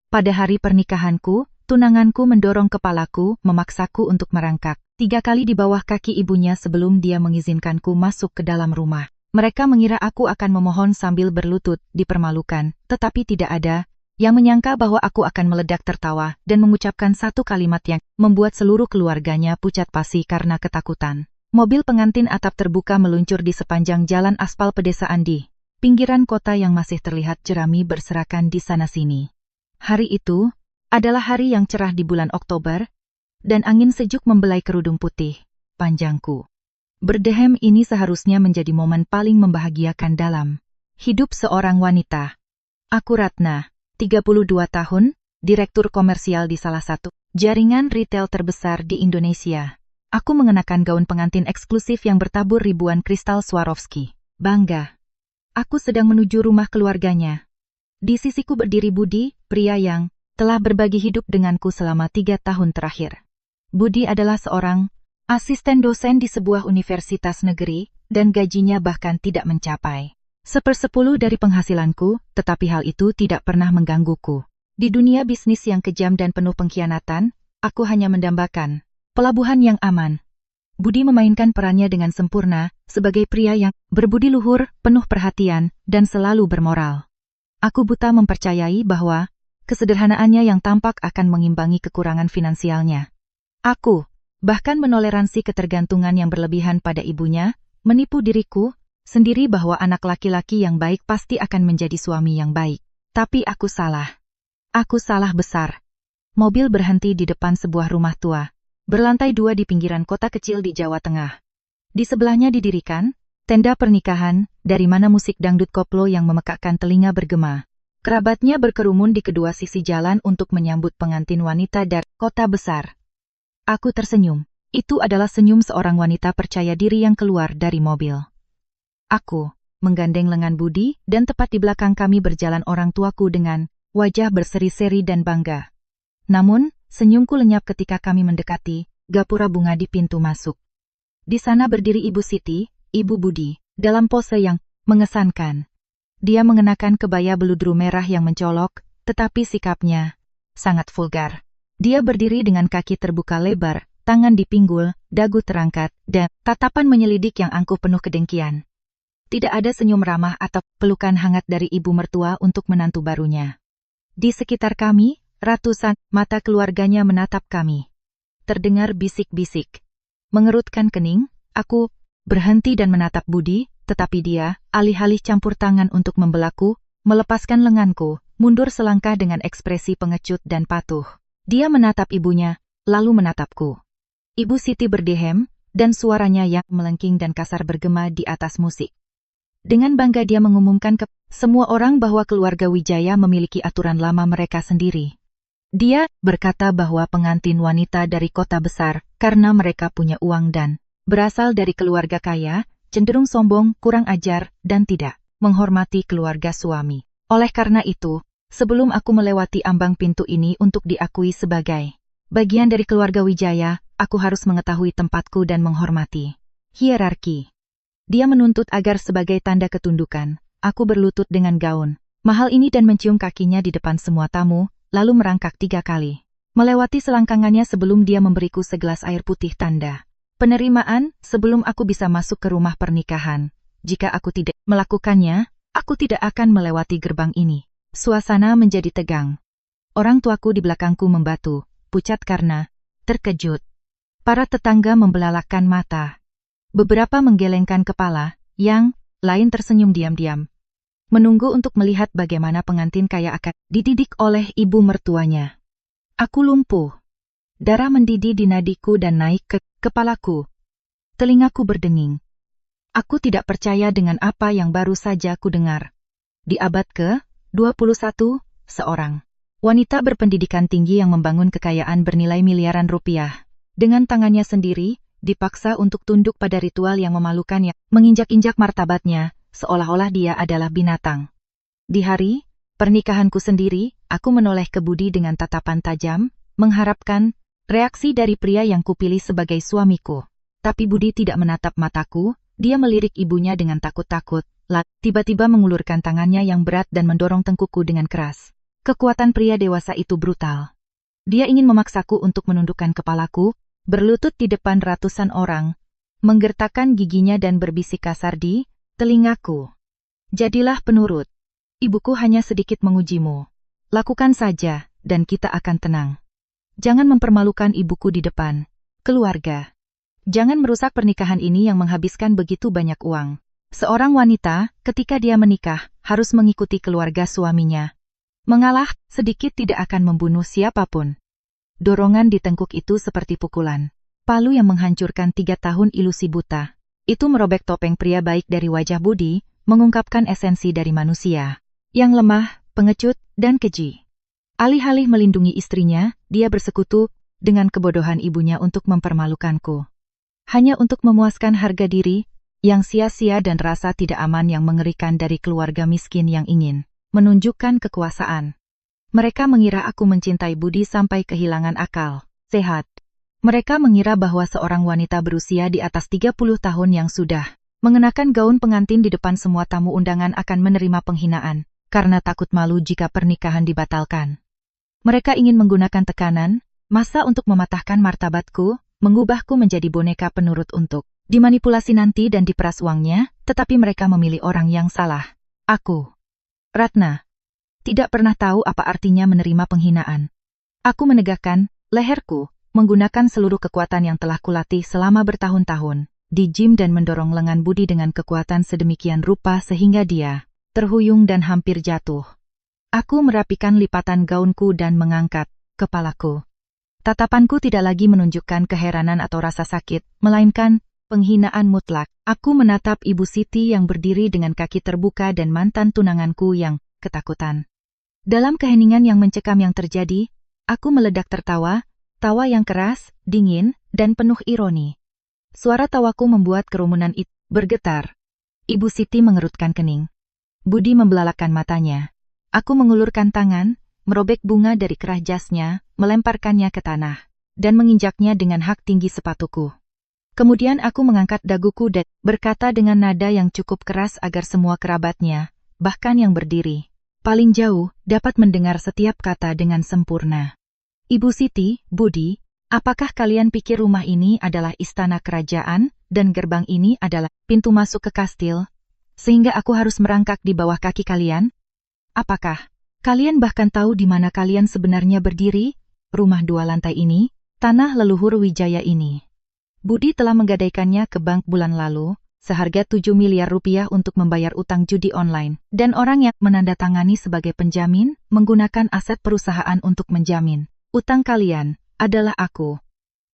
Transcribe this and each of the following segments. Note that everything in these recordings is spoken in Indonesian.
Pada hari pernikahanku, tunanganku mendorong kepalaku, memaksaku untuk merangkak 3 kali di bawah kaki ibunya sebelum dia mengizinkanku masuk ke dalam rumah. Mereka mengira aku akan memohon sambil berlutut, dipermalukan, tetapi tidak ada yang menyangka bahwa aku akan meledak tertawa dan mengucapkan satu kalimat yang membuat seluruh keluarganya pucat pasi karena ketakutan. Mobil pengantin atap terbuka meluncur di sepanjang jalan aspal pedesaan di pinggiran kota yang masih terlihat jerami berserakan di sana-sini. Hari itu adalah hari yang cerah di bulan Oktober, dan angin sejuk membelai kerudung putih panjangku. Berdehem ini seharusnya menjadi momen paling membahagiakan dalam hidup seorang wanita. Aku Ratna, 32 tahun, direktur komersial di salah satu jaringan retail terbesar di Indonesia. Aku mengenakan gaun pengantin eksklusif yang bertabur ribuan kristal Swarovski. Bangga. Aku sedang menuju rumah keluarganya. Di sisiku berdiri Budi, pria yang telah berbagi hidup denganku selama 3 tahun terakhir. Budi adalah seorang asisten dosen di sebuah universitas negeri, dan gajinya bahkan tidak mencapai 1/10 dari penghasilanku, tetapi hal itu tidak pernah menggangguku. Di dunia bisnis yang kejam dan penuh pengkhianatan, aku hanya mendambakan pelabuhan yang aman. Budi memainkan perannya dengan sempurna, sebagai pria yang berbudi luhur, penuh perhatian, dan selalu bermoral. Aku buta mempercayai bahwa kesederhanaannya yang tampak akan mengimbangi kekurangan finansialnya. Aku bahkan menoleransi ketergantungan yang berlebihan pada ibunya, menipu diriku sendiri bahwa anak laki-laki yang baik pasti akan menjadi suami yang baik. Tapi aku salah. Aku salah besar. Mobil berhenti di depan sebuah rumah tua, berlantai 2 di pinggiran kota kecil di Jawa Tengah. Di sebelahnya didirikan tenda pernikahan, dari mana musik dangdut koplo yang memekakkan telinga bergema. Kerabatnya berkerumun di kedua sisi jalan untuk menyambut pengantin wanita dari kota besar. Aku tersenyum. Itu adalah senyum seorang wanita percaya diri yang keluar dari mobil. Aku menggandeng lengan Budi, dan tepat di belakang kami berjalan orang tuaku dengan wajah berseri-seri dan bangga. Namun, senyumku lenyap ketika kami mendekati gapura bunga di pintu masuk. Di sana berdiri Ibu Siti, Ibu Budi, dalam pose yang mengesankan. Dia mengenakan kebaya beludru merah yang mencolok, tetapi sikapnya sangat vulgar. Dia berdiri dengan kaki terbuka lebar, tangan di pinggul, dagu terangkat, dan tatapan menyelidik yang angkuh penuh kedengkian. Tidak ada senyum ramah atau pelukan hangat dari ibu mertua untuk menantu barunya. Di sekitar kami, ratusan mata keluarganya menatap kami. Terdengar bisik-bisik. Mengerutkan kening, aku berhenti dan menatap Budi, tetapi dia, alih-alih campur tangan untuk membelaku, melepaskan lenganku, mundur selangkah dengan ekspresi pengecut dan patuh. Dia menatap ibunya, lalu menatapku. Ibu Siti berdehem, dan suaranya yang melengking dan kasar bergema di atas musik. Dengan bangga dia mengumumkan ke semua orang bahwa keluarga Wijaya memiliki aturan lama mereka sendiri. Dia berkata bahwa pengantin wanita dari kota besar, karena mereka punya uang dan berasal dari keluarga kaya, cenderung sombong, kurang ajar, dan tidak menghormati keluarga suami. Oleh karena itu, sebelum aku melewati ambang pintu ini untuk diakui sebagai bagian dari keluarga Wijaya, aku harus mengetahui tempatku dan menghormati hierarki. Dia menuntut agar sebagai tanda ketundukan, aku berlutut dengan gaun mahal ini dan mencium kakinya di depan semua tamu, lalu merangkak 3 kali. Melewati selangkangannya sebelum dia memberiku segelas air putih tanda penerimaan, sebelum aku bisa masuk ke rumah pernikahan. Jika aku tidak melakukannya, aku tidak akan melewati gerbang ini. Suasana menjadi tegang. Orang tuaku di belakangku membatu, pucat karena terkejut. Para tetangga membelalakkan mata. Beberapa menggelengkan kepala, yang lain tersenyum diam-diam. Menunggu untuk melihat bagaimana pengantin kaya akan dididik oleh ibu mertuanya. Aku lumpuh. Darah mendidih di nadiku dan naik ke kepalaku. Telingaku berdenging. Aku tidak percaya dengan apa yang baru saja ku dengar. Di abad ke-21, seorang wanita berpendidikan tinggi yang membangun kekayaan bernilai miliaran rupiah, dengan tangannya sendiri, dipaksa untuk tunduk pada ritual yang memalukan yang menginjak-injak martabatnya, seolah-olah dia adalah binatang. Di hari pernikahanku sendiri, aku menoleh ke Budi dengan tatapan tajam, mengharapkan reaksi dari pria yang kupilih sebagai suamiku. Tapi Budi tidak menatap mataku, dia melirik ibunya dengan takut-takut, tiba-tiba mengulurkan tangannya yang berat dan mendorong tengkuku dengan keras. Kekuatan pria dewasa itu brutal. Dia ingin memaksaku untuk menundukkan kepalaku, berlutut di depan ratusan orang, menggertakkan giginya dan berbisik kasar di telingaku. Jadilah penurut. Ibuku hanya sedikit mengujimu. Lakukan saja, dan kita akan tenang. Jangan mempermalukan ibuku di depan keluarga. Jangan merusak pernikahan ini yang menghabiskan begitu banyak uang. Seorang wanita, ketika dia menikah, harus mengikuti keluarga suaminya. Mengalah sedikit tidak akan membunuh siapapun. Dorongan di tengkuk itu seperti pukulan palu yang menghancurkan 3 tahun ilusi buta. Itu merobek topeng pria baik dari wajah Budi, mengungkapkan esensi dari manusia yang lemah, pengecut, dan keji. Alih-alih melindungi istrinya, dia bersekutu dengan kebodohan ibunya untuk mempermalukanku. Hanya untuk memuaskan harga diri yang sia-sia dan rasa tidak aman yang mengerikan dari keluarga miskin yang ingin menunjukkan kekuasaan. Mereka mengira aku mencintai Budi sampai kehilangan akal sehat. Mereka mengira bahwa seorang wanita berusia di atas 30 tahun yang sudah mengenakan gaun pengantin di depan semua tamu undangan akan menerima penghinaan, karena takut malu jika pernikahan dibatalkan. Mereka ingin menggunakan tekanan, massa untuk mematahkan martabatku, mengubahku menjadi boneka penurut untuk dimanipulasi nanti dan diperas uangnya, tetapi mereka memilih orang yang salah. Aku, Ratna, tidak pernah tahu apa artinya menerima penghinaan. Aku menegakkan leherku, menggunakan seluruh kekuatan yang telah kulatih selama bertahun-tahun di gym dan mendorong lengan Budi dengan kekuatan sedemikian rupa sehingga dia terhuyung dan hampir jatuh. Aku merapikan lipatan gaunku dan mengangkat kepalaku. Tatapanku tidak lagi menunjukkan keheranan atau rasa sakit, melainkan penghinaan mutlak. Aku menatap Ibu Siti yang berdiri dengan kaki terbuka dan mantan tunanganku yang ketakutan. Dalam keheningan yang mencekam yang terjadi, aku meledak tertawa, tawa yang keras, dingin, dan penuh ironi. Suara tawaku membuat kerumunan itu bergetar. Ibu Siti mengerutkan kening. Budi membelalakan matanya. Aku mengulurkan tangan, merobek bunga dari kerah jasnya, melemparkannya ke tanah, dan menginjaknya dengan hak tinggi sepatuku. Kemudian aku mengangkat daguku dan berkata dengan nada yang cukup keras agar semua kerabatnya, bahkan yang berdiri paling jauh, dapat mendengar setiap kata dengan sempurna. Ibu Siti, Budi, apakah kalian pikir rumah ini adalah istana kerajaan, dan gerbang ini adalah pintu masuk ke kastil, sehingga aku harus merangkak di bawah kaki kalian? Apakah kalian bahkan tahu di mana kalian sebenarnya berdiri? Rumah 2 lantai ini, tanah leluhur Wijaya ini. Budi telah menggadaikannya ke bank bulan lalu, seharga 7 miliar rupiah untuk membayar utang judi online, dan orang yang menandatangani sebagai penjamin, menggunakan aset perusahaan untuk menjamin utang kalian, adalah aku.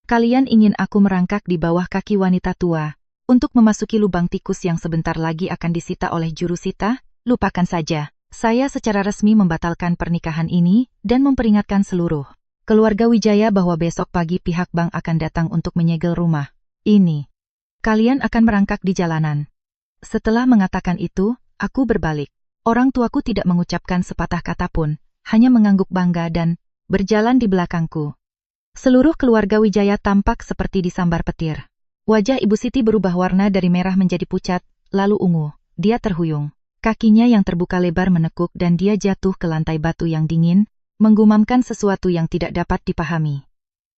Kalian ingin aku merangkak di bawah kaki wanita tua, untuk memasuki lubang tikus yang sebentar lagi akan disita oleh jurusita? Lupakan saja. Saya secara resmi membatalkan pernikahan ini, dan memperingatkan seluruh keluarga Wijaya bahwa besok pagi pihak bank akan datang untuk menyegel rumah ini. Kalian akan merangkak di jalanan. Setelah mengatakan itu, aku berbalik. Orang tuaku tidak mengucapkan sepatah kata pun, hanya mengangguk bangga dan berjalan di belakangku. Seluruh keluarga Wijaya tampak seperti disambar petir. Wajah Ibu Siti berubah warna dari merah menjadi pucat, lalu ungu. Dia terhuyung. Kakinya yang terbuka lebar menekuk dan dia jatuh ke lantai batu yang dingin, menggumamkan sesuatu yang tidak dapat dipahami.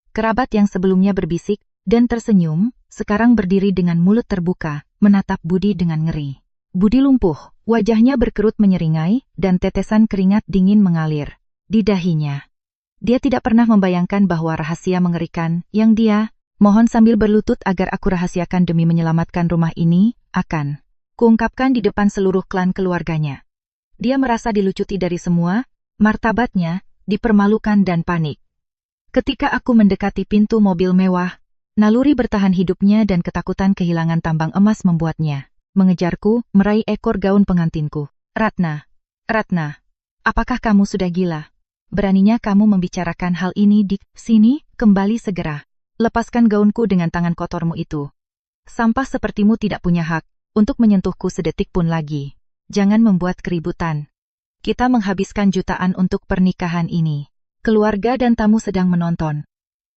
Kerabat yang sebelumnya berbisik dan tersenyum, sekarang berdiri dengan mulut terbuka, menatap Budi dengan ngeri. Budi lumpuh, wajahnya berkerut menyeringai, dan tetesan keringat dingin mengalir di dahinya. Dia tidak pernah membayangkan bahwa rahasia mengerikan yang dia mohon sambil berlutut agar aku rahasiakan demi menyelamatkan rumah ini, akan kuungkapkan di depan seluruh klan keluarganya. Dia merasa dilucuti dari semua, martabatnya, dipermalukan dan panik. Ketika aku mendekati pintu mobil mewah, naluri bertahan hidupnya dan ketakutan kehilangan tambang emas membuatnya mengejarku, meraih ekor gaun pengantinku. Ratna, Ratna, apakah kamu sudah gila? Beraninya kamu membicarakan hal ini di sini? Kembali segera. Lepaskan gaunku dengan tangan kotormu itu. Sampah sepertimu tidak punya hak untuk menyentuhku sedetik pun lagi. Jangan membuat keributan. Kita menghabiskan jutaan untuk pernikahan ini. Keluarga dan tamu sedang menonton.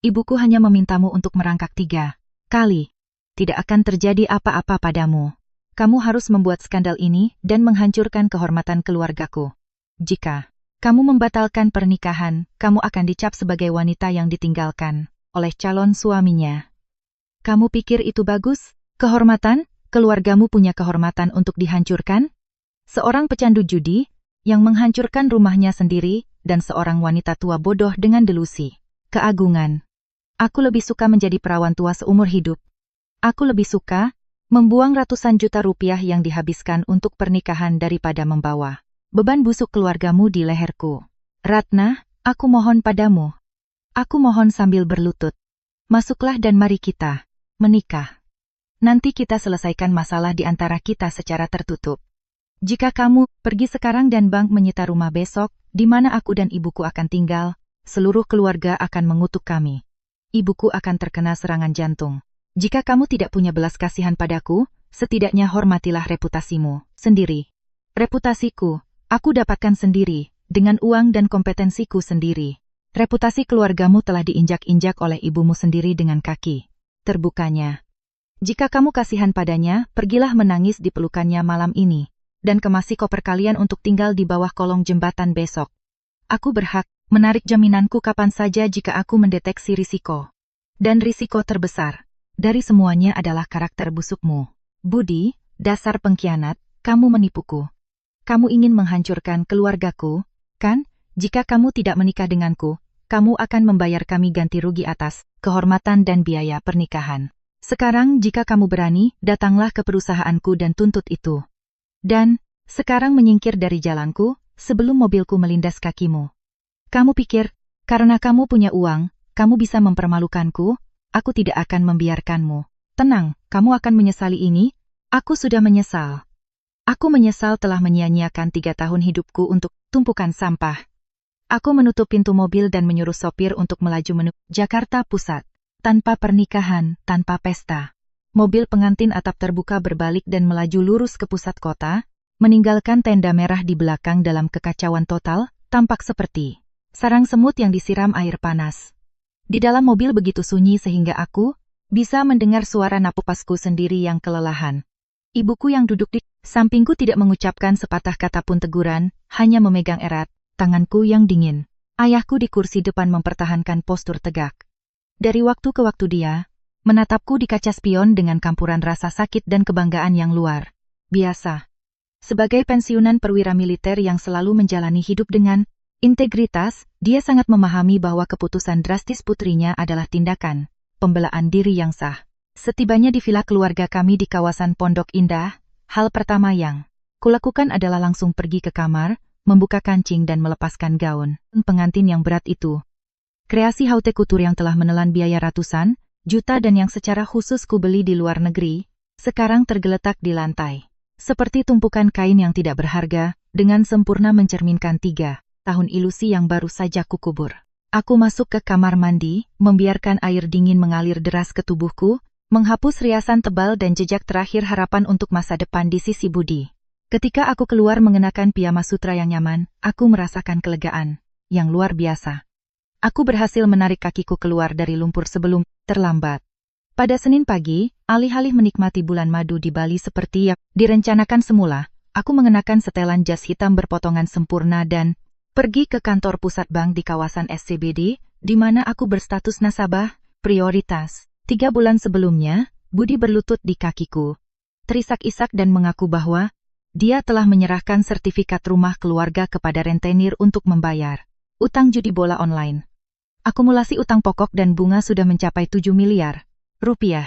Ibuku hanya memintamu untuk merangkak 3 kali. Tidak akan terjadi apa-apa padamu. Kamu harus membuat skandal ini dan menghancurkan kehormatan keluargaku. Jika Kamu membatalkan pernikahan, kamu akan dicap sebagai wanita yang ditinggalkan oleh calon suaminya. Kamu pikir itu bagus? Kehormatan? Keluargamu punya kehormatan untuk dihancurkan? Seorang pecandu judi yang menghancurkan rumahnya sendiri dan seorang wanita tua bodoh dengan delusi keagungan. Aku lebih suka menjadi perawan tua seumur hidup. Aku lebih suka membuang ratusan juta rupiah yang dihabiskan untuk pernikahan daripada membawa beban busuk keluargamu di leherku. Ratna, aku mohon padamu. Aku mohon sambil berlutut. Masuklah dan mari kita menikah. Nanti kita selesaikan masalah di antara kita secara tertutup. Jika kamu pergi sekarang dan bank menyita rumah besok, di mana aku dan ibuku akan tinggal, seluruh keluarga akan mengutuk kami. Ibuku akan terkena serangan jantung. Jika kamu tidak punya belas kasihan padaku, setidaknya hormatilah reputasimu sendiri. Reputasiku, aku dapatkan sendiri, dengan uang dan kompetensiku sendiri. Reputasi keluargamu telah diinjak-injak oleh ibumu sendiri dengan kaki terbukanya. Jika kamu kasihan padanya, pergilah menangis di pelukannya malam ini, dan kemasi koper kalian untuk tinggal di bawah kolong jembatan besok. Aku berhak menarik jaminanku kapan saja jika aku mendeteksi risiko. Dan risiko terbesar dari semuanya adalah karakter busukmu. Budi, dasar pengkhianat, kamu menipuku. Kamu ingin menghancurkan keluargaku, kan? Jika kamu tidak menikah denganku, kamu akan membayar kami ganti rugi atas kehormatan dan biaya pernikahan. Sekarang jika kamu berani, datanglah ke perusahaanku dan tuntut itu. Dan, sekarang menyingkir dari jalanku, sebelum mobilku melindas kakimu. Kamu pikir, karena kamu punya uang, kamu bisa mempermalukanku? Aku tidak akan membiarkanmu. Tenang, kamu akan menyesali ini. Aku sudah menyesal. Aku menyesal telah menyia-nyiakan 3 tahun hidupku untuk tumpukan sampah. Aku menutup pintu mobil dan menyuruh sopir untuk melaju menuju Jakarta Pusat. Tanpa pernikahan, tanpa pesta. Mobil pengantin atap terbuka berbalik dan melaju lurus ke pusat kota, meninggalkan tenda merah di belakang dalam kekacauan total, tampak seperti sarang semut yang disiram air panas. Di dalam mobil begitu sunyi sehingga aku bisa mendengar suara napasku sendiri yang kelelahan. Ibuku yang duduk di sampingku tidak mengucapkan sepatah kata pun teguran, hanya memegang erat tanganku yang dingin. Ayahku di kursi depan mempertahankan postur tegak. Dari waktu ke waktu dia menatapku di kaca spion dengan campuran rasa sakit dan kebanggaan yang luar biasa. Sebagai pensiunan perwira militer yang selalu menjalani hidup dengan integritas, dia sangat memahami bahwa keputusan drastis putrinya adalah tindakan pembelaan diri yang sah. Setibanya di villa keluarga kami di kawasan Pondok Indah, hal pertama yang kulakukan adalah langsung pergi ke kamar, membuka kancing dan melepaskan gaun pengantin yang berat itu. Kreasi haute couture yang telah menelan biaya ratusan juta dan yang secara khusus kubeli di luar negeri, sekarang tergeletak di lantai. Seperti tumpukan kain yang tidak berharga, dengan sempurna mencerminkan 3 tahun ilusi yang baru saja kukubur. Aku masuk ke kamar mandi, membiarkan air dingin mengalir deras ke tubuhku, menghapus riasan tebal dan jejak terakhir harapan untuk masa depan di sisi Budi. Ketika aku keluar mengenakan piyama sutra yang nyaman, aku merasakan kelegaan yang luar biasa. Aku berhasil menarik kakiku keluar dari lumpur sebelum terlambat. Pada Senin pagi, alih-alih menikmati bulan madu di Bali seperti yang direncanakan semula, aku mengenakan setelan jas hitam berpotongan sempurna dan pergi ke kantor pusat bank di kawasan SCBD, di mana aku berstatus nasabah prioritas. 3 bulan sebelumnya, Budi berlutut di kakiku, terisak-isak dan mengaku bahwa dia telah menyerahkan sertifikat rumah keluarga kepada rentenir untuk membayar utang judi bola online. Akumulasi utang pokok dan bunga sudah mencapai 7 miliar rupiah.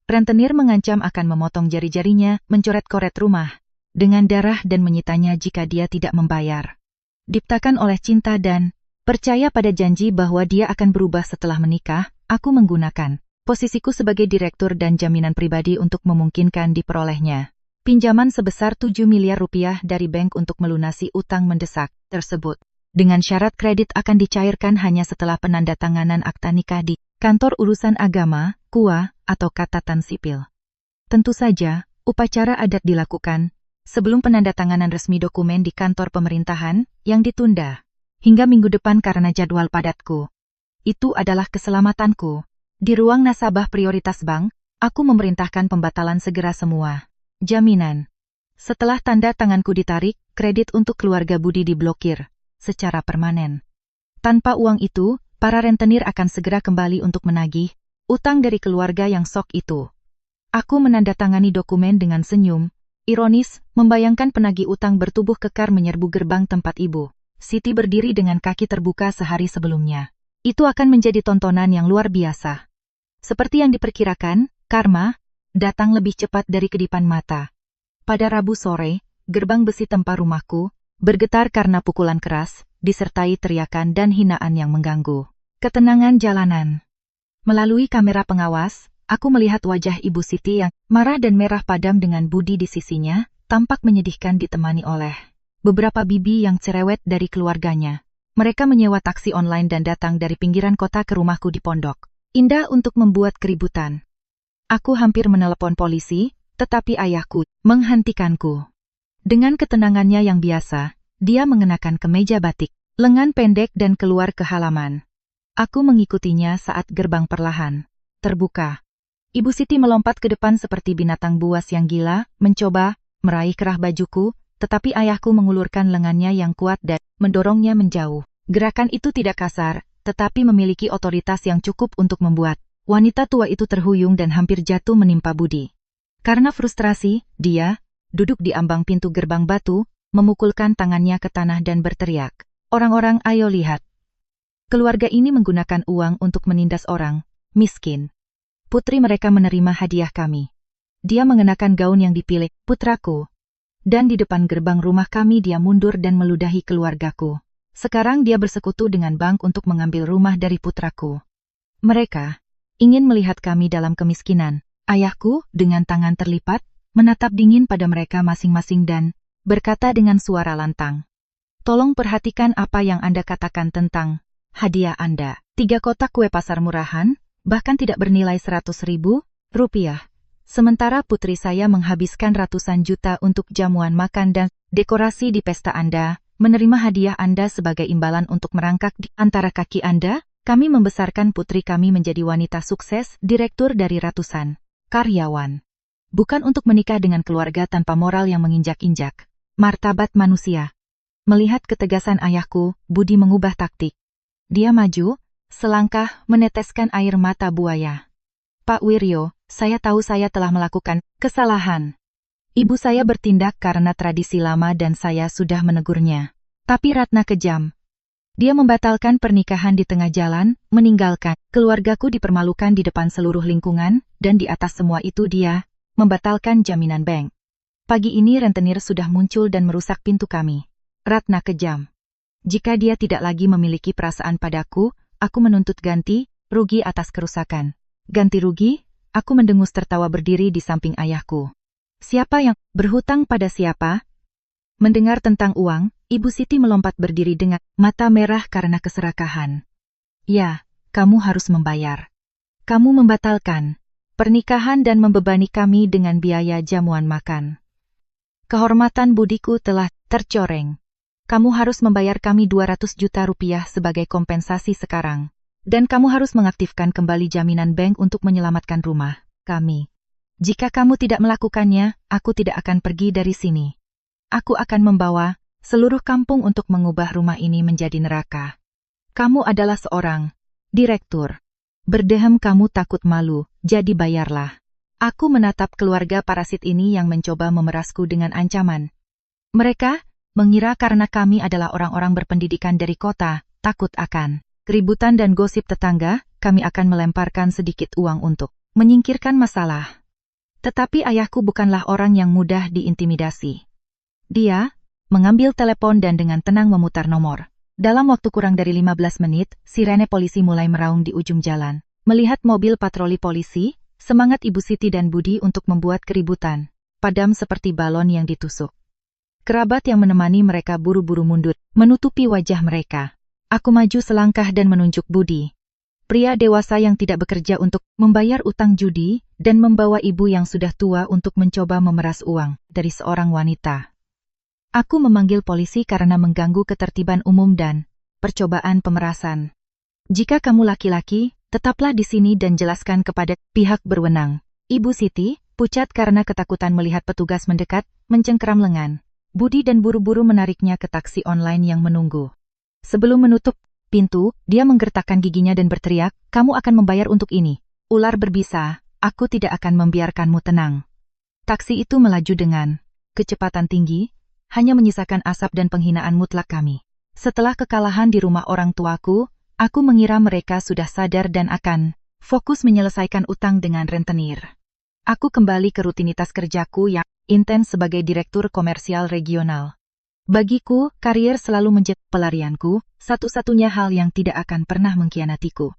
Rentenir mengancam akan memotong jari-jarinya, mencoret-koret rumah dengan darah dan menyitanya jika dia tidak membayar. Diptakan oleh cinta dan percaya pada janji bahwa dia akan berubah setelah menikah, aku menggunakan posisiku sebagai direktur dan jaminan pribadi untuk memungkinkan diperolehnya pinjaman sebesar 7 miliar rupiah dari bank untuk melunasi utang mendesak tersebut. Dengan syarat kredit akan dicairkan hanya setelah penandatanganan akta nikah di kantor urusan agama, KUA, atau catatan sipil. Tentu saja, upacara adat dilakukan sebelum penandatanganan resmi dokumen di kantor pemerintahan yang ditunda hingga minggu depan karena jadwal padatku. Itu adalah keselamatanku. Di ruang nasabah prioritas bank, aku memerintahkan pembatalan segera semua jaminan. Setelah tanda tanganku ditarik, kredit untuk keluarga Budi diblokir. secara permanen. Tanpa uang itu, para rentenir akan segera kembali untuk menagih utang dari keluarga yang sok itu. Aku menandatangani dokumen dengan senyum, ironis, membayangkan penagih utang bertubuh kekar menyerbu gerbang tempat Ibu Siti berdiri dengan kaki terbuka sehari sebelumnya. Itu akan menjadi tontonan yang luar biasa. Seperti yang diperkirakan, karma datang lebih cepat dari kedipan mata. Pada Rabu sore, gerbang besi tempat rumahku bergetar karena pukulan keras, disertai teriakan dan hinaan yang mengganggu ketenangan jalanan. Melalui kamera pengawas, aku melihat wajah Ibu Siti yang marah dan merah padam dengan Budi di sisinya, tampak menyedihkan ditemani oleh beberapa bibi yang cerewet dari keluarganya. Mereka menyewa taksi online dan datang dari pinggiran kota ke rumahku di Pondok Indah untuk membuat keributan. Aku hampir menelepon polisi, tetapi ayahku menghentikanku. Dengan ketenangannya yang biasa, dia mengenakan kemeja batik, lengan pendek dan keluar ke halaman. Aku mengikutinya saat gerbang perlahan terbuka. Ibu Siti melompat ke depan seperti binatang buas yang gila, mencoba meraih kerah bajuku, tetapi ayahku mengulurkan lengannya yang kuat dan mendorongnya menjauh. Gerakan itu tidak kasar, tetapi memiliki otoritas yang cukup untuk membuat wanita tua itu terhuyung dan hampir jatuh menimpa Budi. Karena frustrasi, dia duduk di ambang pintu gerbang batu, memukulkan tangannya ke tanah dan berteriak, "Orang-orang, ayo lihat. Keluarga ini menggunakan uang untuk menindas orang miskin. Putri mereka menerima hadiah kami. Dia mengenakan gaun yang dipilih putraku. Dan di depan gerbang rumah kami dia mundur dan meludahi keluargaku. Sekarang dia bersekutu dengan bank untuk mengambil rumah dari putraku. Mereka ingin melihat kami dalam kemiskinan." Ayahku, dengan tangan terlipat, menatap dingin pada mereka masing-masing dan berkata dengan suara lantang, "Tolong perhatikan apa yang Anda katakan tentang hadiah Anda. 3 kotak kue pasar murahan, bahkan tidak bernilai 100.000 rupiah. Sementara putri saya menghabiskan ratusan juta untuk jamuan makan dan dekorasi di pesta Anda, menerima hadiah Anda sebagai imbalan untuk merangkak di antara kaki Anda. Kami membesarkan putri kami menjadi wanita sukses, direktur dari ratusan karyawan. Bukan untuk menikah dengan keluarga tanpa moral yang menginjak-injak martabat manusia." Melihat ketegasan ayahku, Budi mengubah taktik. Dia maju, selangkah meneteskan air mata buaya. "Pak Wiryo, saya tahu saya telah melakukan kesalahan. Ibu saya bertindak karena tradisi lama dan saya sudah menegurnya. Tapi Ratna kejam. Dia membatalkan pernikahan di tengah jalan, meninggalkan keluargaku dipermalukan di depan seluruh lingkungan, dan di atas semua itu dia membatalkan jaminan bank. Pagi ini rentenir sudah muncul dan merusak pintu kami. Ratna kejam. Jika dia tidak lagi memiliki perasaan padaku, aku menuntut ganti rugi atas kerusakan. Ganti rugi?" Aku mendengus tertawa berdiri di samping ayahku. "Siapa yang berhutang pada siapa?" Mendengar tentang uang, Ibu Siti melompat berdiri dengan mata merah karena keserakahan. "Ya, kamu harus membayar. Kamu membatalkan pernikahan dan membebani kami dengan biaya jamuan makan. Kehormatan budiku telah tercoreng. Kamu harus membayar kami 200 juta rupiah sebagai kompensasi sekarang. Dan kamu harus mengaktifkan kembali jaminan bank untuk menyelamatkan rumah kami. Jika kamu tidak melakukannya, aku tidak akan pergi dari sini. Aku akan membawa seluruh kampung untuk mengubah rumah ini menjadi neraka. Kamu adalah seorang direktur. Berdehem kamu takut malu, jadi bayarlah." Aku menatap keluarga parasit ini yang mencoba memerasku dengan ancaman. Mereka mengira karena kami adalah orang-orang berpendidikan dari kota, takut akan keributan dan gosip tetangga, kami akan melemparkan sedikit uang untuk menyingkirkan masalah. Tetapi ayahku bukanlah orang yang mudah diintimidasi. Dia mengambil telepon dan dengan tenang memutar nomor. Dalam waktu kurang dari 15 menit, sirene polisi mulai meraung di ujung jalan. Melihat mobil patroli polisi, semangat Ibu Siti dan Budi untuk membuat keributan padam seperti balon yang ditusuk. Kerabat yang menemani mereka buru-buru mundur, menutupi wajah mereka. Aku maju selangkah dan menunjuk Budi. Pria dewasa yang tidak bekerja untuk membayar utang judi, dan membawa ibu yang sudah tua untuk mencoba memeras uang dari seorang wanita. Aku memanggil polisi karena mengganggu ketertiban umum dan percobaan pemerasan. Jika kamu laki-laki, tetaplah di sini dan jelaskan kepada pihak berwenang. Ibu Siti pucat karena ketakutan melihat petugas mendekat, mencengkeram lengan. Budi dan buru-buru menariknya ke taksi online yang menunggu. Sebelum menutup pintu, dia menggertakkan giginya dan berteriak, "Kamu akan membayar untuk ini." Ular berbisa, "Aku tidak akan membiarkanmu tenang." Taksi itu melaju dengan kecepatan tinggi, hanya menyisakan asap dan penghinaan mutlak kami. Setelah kekalahan di rumah orang tuaku, aku mengira mereka sudah sadar dan akan fokus menyelesaikan utang dengan rentenir. Aku kembali ke rutinitas kerjaku yang intens sebagai direktur komersial regional. Bagiku, karier selalu menjadi pelarianku, satu-satunya hal yang tidak akan pernah mengkhianatiku.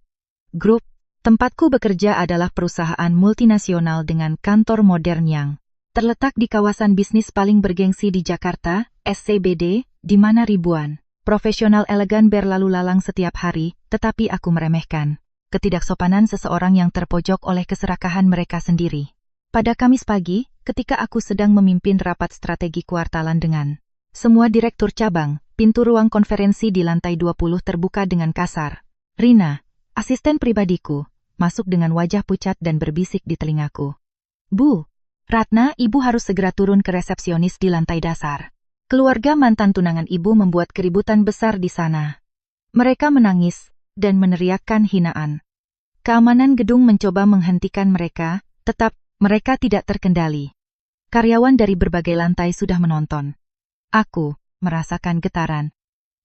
Grup tempatku bekerja adalah perusahaan multinasional dengan kantor modern yang terletak di kawasan bisnis paling bergengsi di Jakarta, SCBD, di mana ribuan profesional elegan berlalu lalang setiap hari, tetapi aku meremehkan ketidaksopanan seseorang yang terpojok oleh keserakahan mereka sendiri. Pada Kamis pagi, ketika aku sedang memimpin rapat strategi kuartalan dengan semua direktur cabang, pintu ruang konferensi di lantai 20 terbuka dengan kasar. Rina, asisten pribadiku, masuk dengan wajah pucat dan berbisik di telingaku. "Bu, Ratna, ibu harus segera turun ke resepsionis di lantai dasar. Keluarga mantan tunangan ibu membuat keributan besar di sana." Mereka menangis dan meneriakkan hinaan. Keamanan gedung mencoba menghentikan mereka, tetap mereka tidak terkendali. Karyawan dari berbagai lantai sudah menonton. Aku merasakan getaran.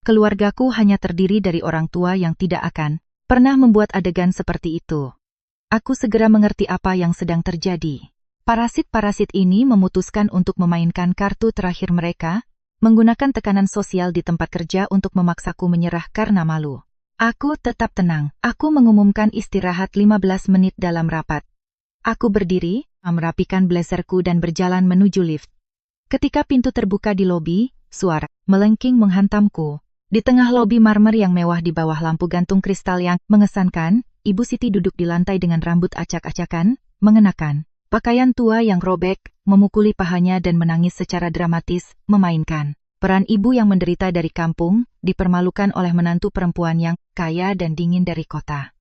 Keluargaku hanya terdiri dari orang tua yang tidak akan pernah membuat adegan seperti itu. Aku segera mengerti apa yang sedang terjadi. Parasit-parasit ini memutuskan untuk memainkan kartu terakhir mereka, menggunakan tekanan sosial di tempat kerja untuk memaksaku menyerah karena malu. Aku tetap tenang. Aku mengumumkan istirahat 15 menit dalam rapat. Aku berdiri, merapikan blazerku dan berjalan menuju lift. Ketika pintu terbuka di lobi, suara melengking menghantamku. Di tengah lobi marmer yang mewah di bawah lampu gantung kristal yang mengesankan, Ibu Siti duduk di lantai dengan rambut acak-acakan, mengenakan pakaian tua yang robek, memukuli pahanya dan menangis secara dramatis, memainkan peran ibu yang menderita dari kampung, dipermalukan oleh menantu perempuan yang kaya dan dingin dari kota.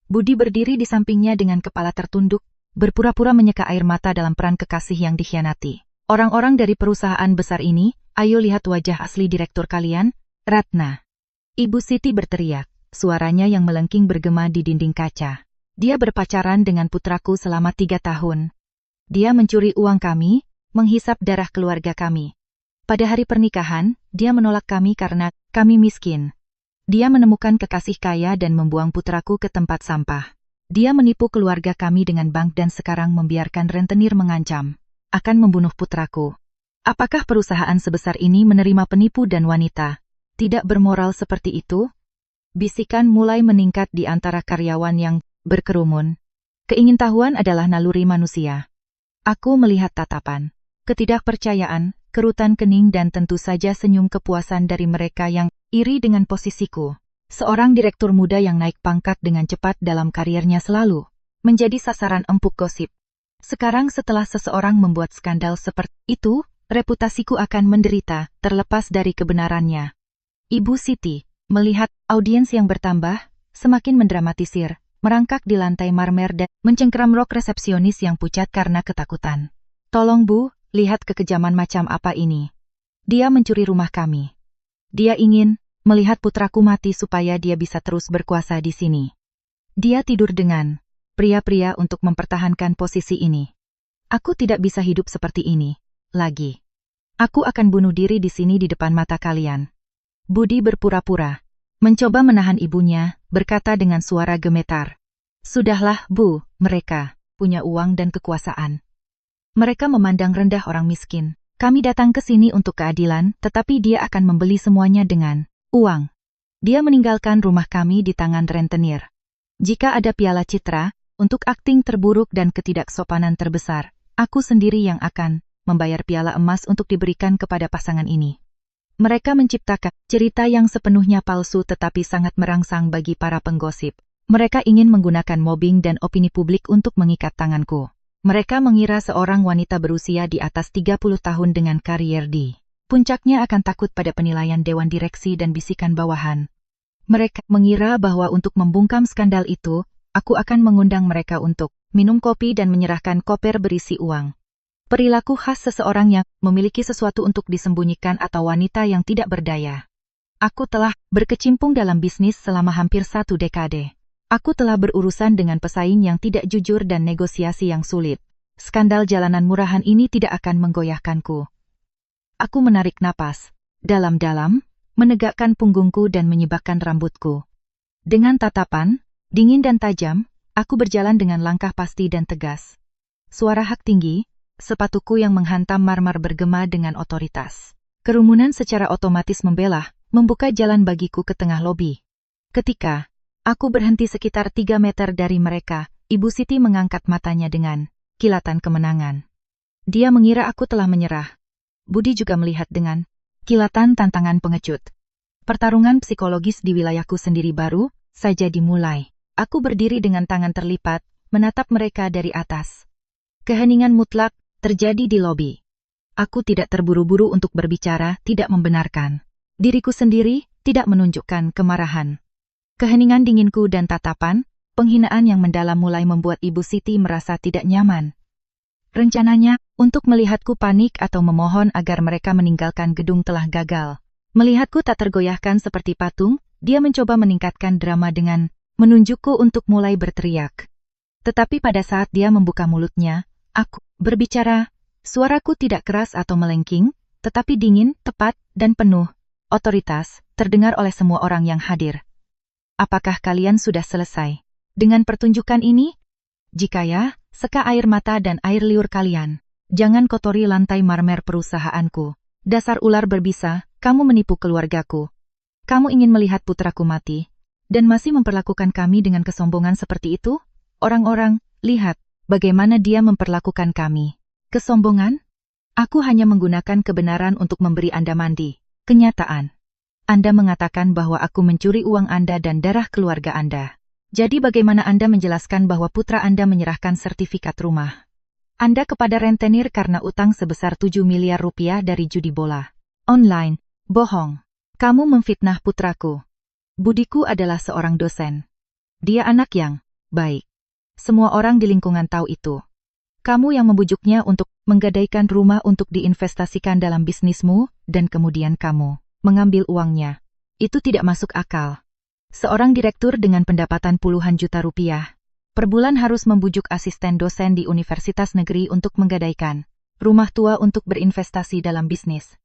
Budi berdiri di sampingnya dengan kepala tertunduk, berpura-pura menyeka air mata dalam peran kekasih yang dikhianati. "Orang-orang dari perusahaan besar ini, ayo lihat wajah asli direktur kalian, Ratna." Ibu Siti berteriak, suaranya yang melengking bergema di dinding kaca. "Dia berpacaran dengan putraku selama 3 tahun. Dia mencuri uang kami, menghisap darah keluarga kami. Pada hari pernikahan, dia menolak kami karena kami miskin. Dia menemukan kekasih kaya dan membuang putraku ke tempat sampah. Dia menipu keluarga kami dengan bank dan sekarang membiarkan rentenir mengancam akan membunuh putraku. Apakah perusahaan sebesar ini menerima penipu dan wanita tidak bermoral seperti itu?" Bisikan mulai meningkat di antara karyawan yang berkerumun. Keingintahuan adalah naluri manusia. Aku melihat tatapan ketidakpercayaan, kerutan kening dan tentu saja senyum kepuasan dari mereka yang iri dengan posisiku. Seorang direktur muda yang naik pangkat dengan cepat dalam kariernya selalu menjadi sasaran empuk gosip. Sekarang setelah seseorang membuat skandal seperti itu, reputasiku akan menderita, terlepas dari kebenarannya. Ibu Siti, melihat audiens yang bertambah, semakin mendramatisir, merangkak di lantai marmer dan mencengkeram rok resepsionis yang pucat karena ketakutan. "Tolong Bu, lihat kekejaman macam apa ini. Dia mencuri rumah kami. Dia ingin melihat putraku mati supaya dia bisa terus berkuasa di sini. Dia tidur dengan pria-pria untuk mempertahankan posisi ini. Aku tidak bisa hidup seperti ini lagi. Aku akan bunuh diri di sini di depan mata kalian." Budi berpura-pura mencoba menahan ibunya, berkata dengan suara gemetar, "Sudahlah, Bu, mereka punya uang dan kekuasaan. Mereka memandang rendah orang miskin. Kami datang ke sini untuk keadilan, tetapi dia akan membeli semuanya dengan uang. Dia meninggalkan rumah kami di tangan rentenir. Jika ada piala citra, untuk akting terburuk dan ketidaksopanan terbesar, aku sendiri yang akan membayar piala emas untuk diberikan kepada pasangan ini." Mereka menciptakan cerita yang sepenuhnya palsu tetapi sangat merangsang bagi para penggosip. Mereka ingin menggunakan mobbing dan opini publik untuk mengikat tanganku. Mereka mengira seorang wanita berusia di atas 30 tahun dengan karier di puncaknya akan takut pada penilaian dewan direksi dan bisikan bawahan. Mereka mengira bahwa untuk membungkam skandal itu, aku akan mengundang mereka untuk minum kopi dan menyerahkan koper berisi uang. Perilaku khas seseorang yang memiliki sesuatu untuk disembunyikan atau wanita yang tidak berdaya. Aku telah berkecimpung dalam bisnis selama hampir 1 dekade. Aku telah berurusan dengan pesaing yang tidak jujur dan negosiasi yang sulit. Skandal jalanan murahan ini tidak akan menggoyahkanku. Aku menarik napas dalam-dalam, menegakkan punggungku dan menyibakkan rambutku. Dengan tatapan dingin dan tajam, aku berjalan dengan langkah pasti dan tegas. Suara hak tinggi, sepatuku yang menghantam marmer bergema dengan otoritas. Kerumunan secara otomatis membelah, membuka jalan bagiku ke tengah lobi. Ketika aku berhenti sekitar 3 meter dari mereka, Ibu Siti mengangkat matanya dengan kilatan kemenangan. Dia mengira aku telah menyerah. Budi juga melihat dengan kilatan tantangan pengecut. Pertarungan psikologis di wilayahku sendiri baru saja dimulai. Aku berdiri dengan tangan terlipat, menatap mereka dari atas. Keheningan mutlak terjadi di lobi. Aku tidak terburu-buru untuk berbicara, tidak membenarkan diriku sendiri, tidak menunjukkan kemarahan. Keheningan dinginku dan tatapan penghinaan yang mendalam mulai membuat Ibu Siti merasa tidak nyaman. Rencananya, untuk melihatku panik atau memohon agar mereka meninggalkan gedung telah gagal. Melihatku tak tergoyahkan seperti patung, dia mencoba meningkatkan drama dengan menunjukku untuk mulai berteriak. Tetapi pada saat dia membuka mulutnya, aku berbicara. Suaraku tidak keras atau melengking, tetapi dingin, tepat, dan penuh otoritas, terdengar oleh semua orang yang hadir. Apakah kalian sudah selesai dengan pertunjukan ini? Jika ya, seka air mata dan air liur kalian. Jangan kotori lantai marmer perusahaanku. Dasar ular berbisa, kamu menipu keluargaku. Kamu ingin melihat putraku mati, dan masih memperlakukan kami dengan kesombongan seperti itu? Orang-orang, lihat bagaimana dia memperlakukan kami. Kesombongan? Aku hanya menggunakan kebenaran untuk memberi Anda mandi. Kenyataan. Anda mengatakan bahwa aku mencuri uang Anda dan darah keluarga Anda. Jadi bagaimana Anda menjelaskan bahwa putra Anda menyerahkan sertifikat rumah Anda kepada rentenir karena utang sebesar 7 miliar rupiah dari judi bola online? Bohong. Kamu memfitnah putraku. Budiku adalah seorang dosen. Dia anak yang baik. Semua orang di lingkungan tahu itu. Kamu yang membujuknya untuk menggadaikan rumah untuk diinvestasikan dalam bisnismu, dan kemudian kamu mengambil uangnya. Itu tidak masuk akal. Seorang direktur dengan pendapatan puluhan juta rupiah per bulan harus membujuk asisten dosen di universitas negeri untuk menggadaikan rumah tua untuk berinvestasi dalam bisnis.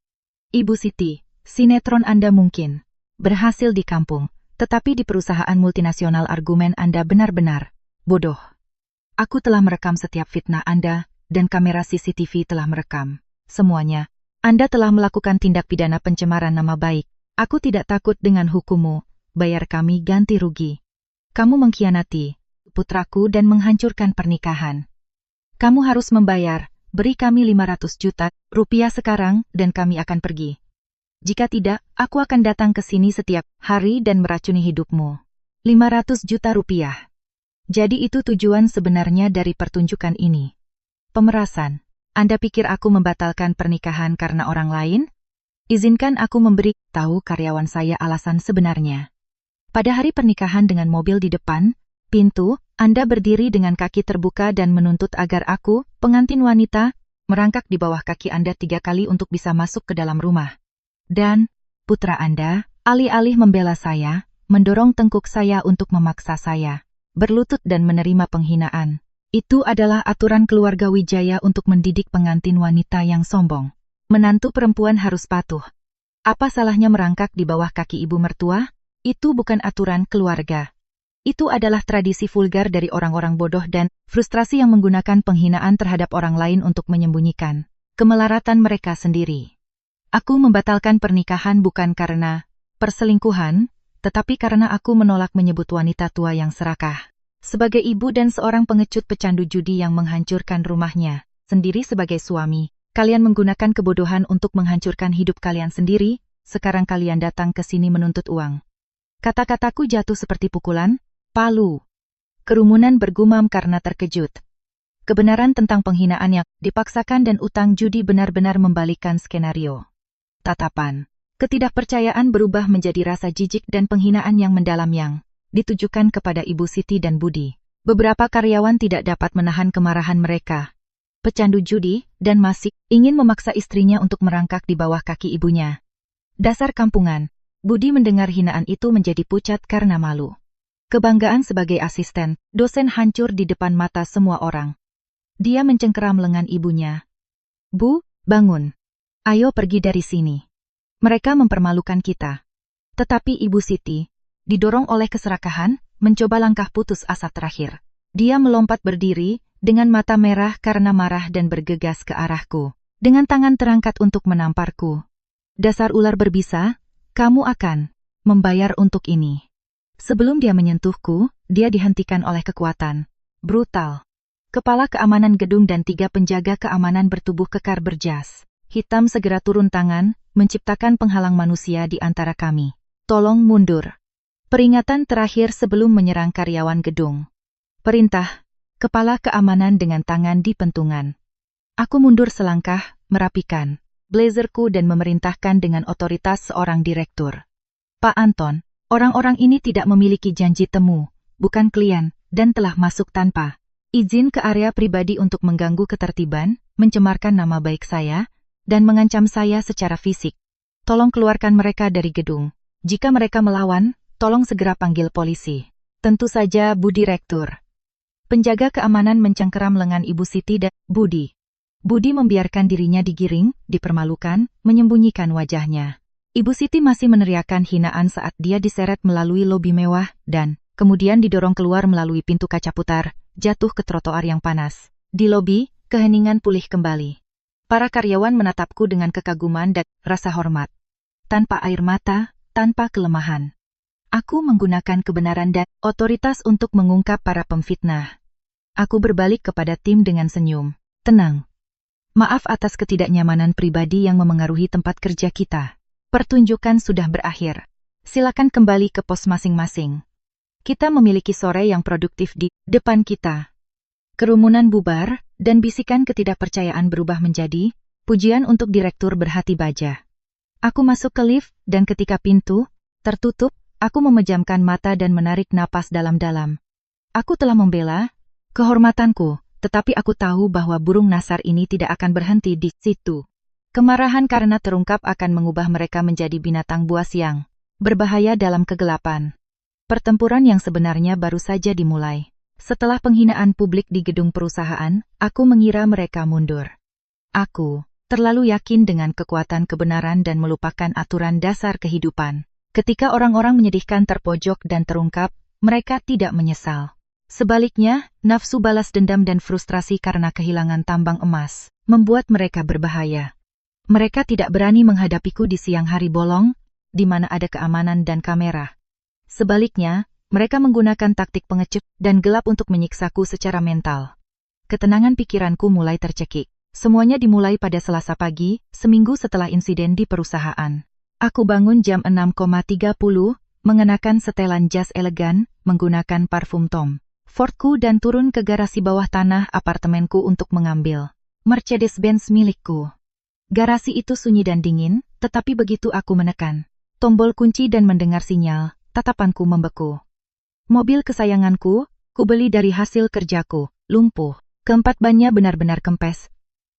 Ibu Siti, sinetron Anda mungkin berhasil di kampung, tetapi di perusahaan multinasional argumen Anda benar-benar bodoh. Aku telah merekam setiap fitnah Anda, dan kamera CCTV telah merekam semuanya. Anda telah melakukan tindak pidana pencemaran nama baik. Aku tidak takut dengan hukummu. Bayar kami ganti rugi. Kamu mengkhianati putraku dan menghancurkan pernikahan. Kamu harus membayar. Beri kami 500 juta rupiah sekarang dan kami akan pergi. Jika tidak, aku akan datang ke sini setiap hari dan meracuni hidupmu. 500 juta rupiah. Jadi itu tujuan sebenarnya dari pertunjukan ini. Pemerasan. Anda pikir aku membatalkan pernikahan karena orang lain? Izinkan aku memberi tahu karyawan saya alasan sebenarnya. Pada hari pernikahan dengan mobil di depan pintu, Anda berdiri dengan kaki terbuka dan menuntut agar aku, pengantin wanita, merangkak di bawah kaki Anda 3 kali untuk bisa masuk ke dalam rumah. Dan putra Anda, alih-alih membela saya, mendorong tengkuk saya untuk memaksa saya berlutut dan menerima penghinaan. Itu adalah aturan keluarga Wijaya untuk mendidik pengantin wanita yang sombong. Menantu perempuan harus patuh. Apa salahnya merangkak di bawah kaki ibu mertua? Itu bukan aturan keluarga. Itu adalah tradisi vulgar dari orang-orang bodoh dan frustrasi yang menggunakan penghinaan terhadap orang lain untuk menyembunyikan kemelaratan mereka sendiri. Aku membatalkan pernikahan bukan karena perselingkuhan, tetapi karena aku menolak menyebut wanita tua yang serakah sebagai ibu dan seorang pengecut pecandu judi yang menghancurkan rumahnya sendiri sebagai suami. Kalian menggunakan kebodohan untuk menghancurkan hidup kalian sendiri, sekarang kalian datang ke sini menuntut uang. Kata-kataku jatuh seperti pukulan palu. Kerumunan bergumam karena terkejut. Kebenaran tentang penghinaan yang dipaksakan dan utang judi benar-benar membalikkan skenario. Tatapan ketidakpercayaan berubah menjadi rasa jijik dan penghinaan yang mendalam yang ditujukan kepada Ibu Siti dan Budi. Beberapa karyawan tidak dapat menahan kemarahan mereka. Pecandu judi dan masih ingin memaksa istrinya untuk merangkak di bawah kaki ibunya. Dasar kampungan, Budi mendengar hinaan itu menjadi pucat karena malu. Kebanggaan sebagai asisten, dosen hancur di depan mata semua orang. Dia mencengkeram lengan ibunya. Bu, bangun. Ayo pergi dari sini. Mereka mempermalukan kita. Tetapi Ibu Siti, didorong oleh keserakahan, mencoba langkah putus asa terakhir. Dia melompat berdiri, dengan mata merah karena marah dan bergegas ke arahku. Dengan tangan terangkat untuk menamparku. Dasar ular berbisa, kamu akan membayar untuk ini. Sebelum dia menyentuhku, dia dihentikan oleh kekuatan brutal. Kepala keamanan gedung dan 3 penjaga keamanan bertubuh kekar berjas hitam segera turun tangan, menciptakan penghalang manusia di antara kami. Tolong mundur. Peringatan terakhir sebelum menyerang karyawan gedung. Perintah. Kepala keamanan dengan tangan di pentungan. Aku mundur selangkah, merapikan blazerku dan memerintahkan dengan otoritas seorang direktur. Pak Anton, orang-orang ini tidak memiliki janji temu, bukan klien, dan telah masuk tanpa izin ke area pribadi untuk mengganggu ketertiban, mencemarkan nama baik saya, dan mengancam saya secara fisik. Tolong keluarkan mereka dari gedung. Jika mereka melawan, tolong segera panggil polisi. Tentu saja, Bu Direktur. Penjaga keamanan mencengkeram lengan Ibu Siti dan Budi. Budi membiarkan dirinya digiring, dipermalukan, menyembunyikan wajahnya. Ibu Siti masih meneriakkan hinaan saat dia diseret melalui lobi mewah dan kemudian didorong keluar melalui pintu kaca putar, jatuh ke trotoar yang panas. Di lobi, keheningan pulih kembali. Para karyawan menatapku dengan kekaguman dan rasa hormat. Tanpa air mata, tanpa kelemahan. Aku menggunakan kebenaran dan otoritas untuk mengungkap para pemfitnah. Aku berbalik kepada tim dengan senyum. Tenang. Maaf atas ketidaknyamanan pribadi yang memengaruhi tempat kerja kita. Pertunjukan sudah berakhir. Silakan kembali ke pos masing-masing. Kita memiliki sore yang produktif di depan kita. Kerumunan bubar, dan bisikan ketidakpercayaan berubah menjadi pujian untuk direktur berhati baja. Aku masuk ke lift, dan ketika pintu tertutup, aku memejamkan mata dan menarik napas dalam-dalam. Aku telah membela kehormatanku, tetapi aku tahu bahwa burung nasar ini tidak akan berhenti di situ. Kemarahan karena terungkap akan mengubah mereka menjadi binatang buas yang berbahaya dalam kegelapan. Pertempuran yang sebenarnya baru saja dimulai. Setelah penghinaan publik di gedung perusahaan, aku mengira mereka mundur. Aku terlalu yakin dengan kekuatan kebenaran dan melupakan aturan dasar kehidupan. Ketika orang-orang menyedihkan terpojok dan terungkap, mereka tidak menyesal. Sebaliknya, nafsu balas dendam dan frustrasi karena kehilangan tambang emas membuat mereka berbahaya. Mereka tidak berani menghadapiku di siang hari bolong, di mana ada keamanan dan kamera. Sebaliknya, mereka menggunakan taktik pengecut dan gelap untuk menyiksaku secara mental. Ketenangan pikiranku mulai tercekik. Semuanya dimulai pada Selasa pagi, seminggu setelah insiden di perusahaan. Aku bangun jam 6.30, mengenakan setelan jas elegan, menggunakan parfum Tom Fordku dan turun ke garasi bawah tanah apartemenku untuk mengambil Mercedes-Benz milikku. Garasi itu sunyi dan dingin, tetapi begitu aku menekan tombol kunci dan mendengar sinyal, tatapanku membeku. Mobil kesayanganku, kubeli dari hasil kerjaku, lumpuh. Keempat bannya benar-benar kempes,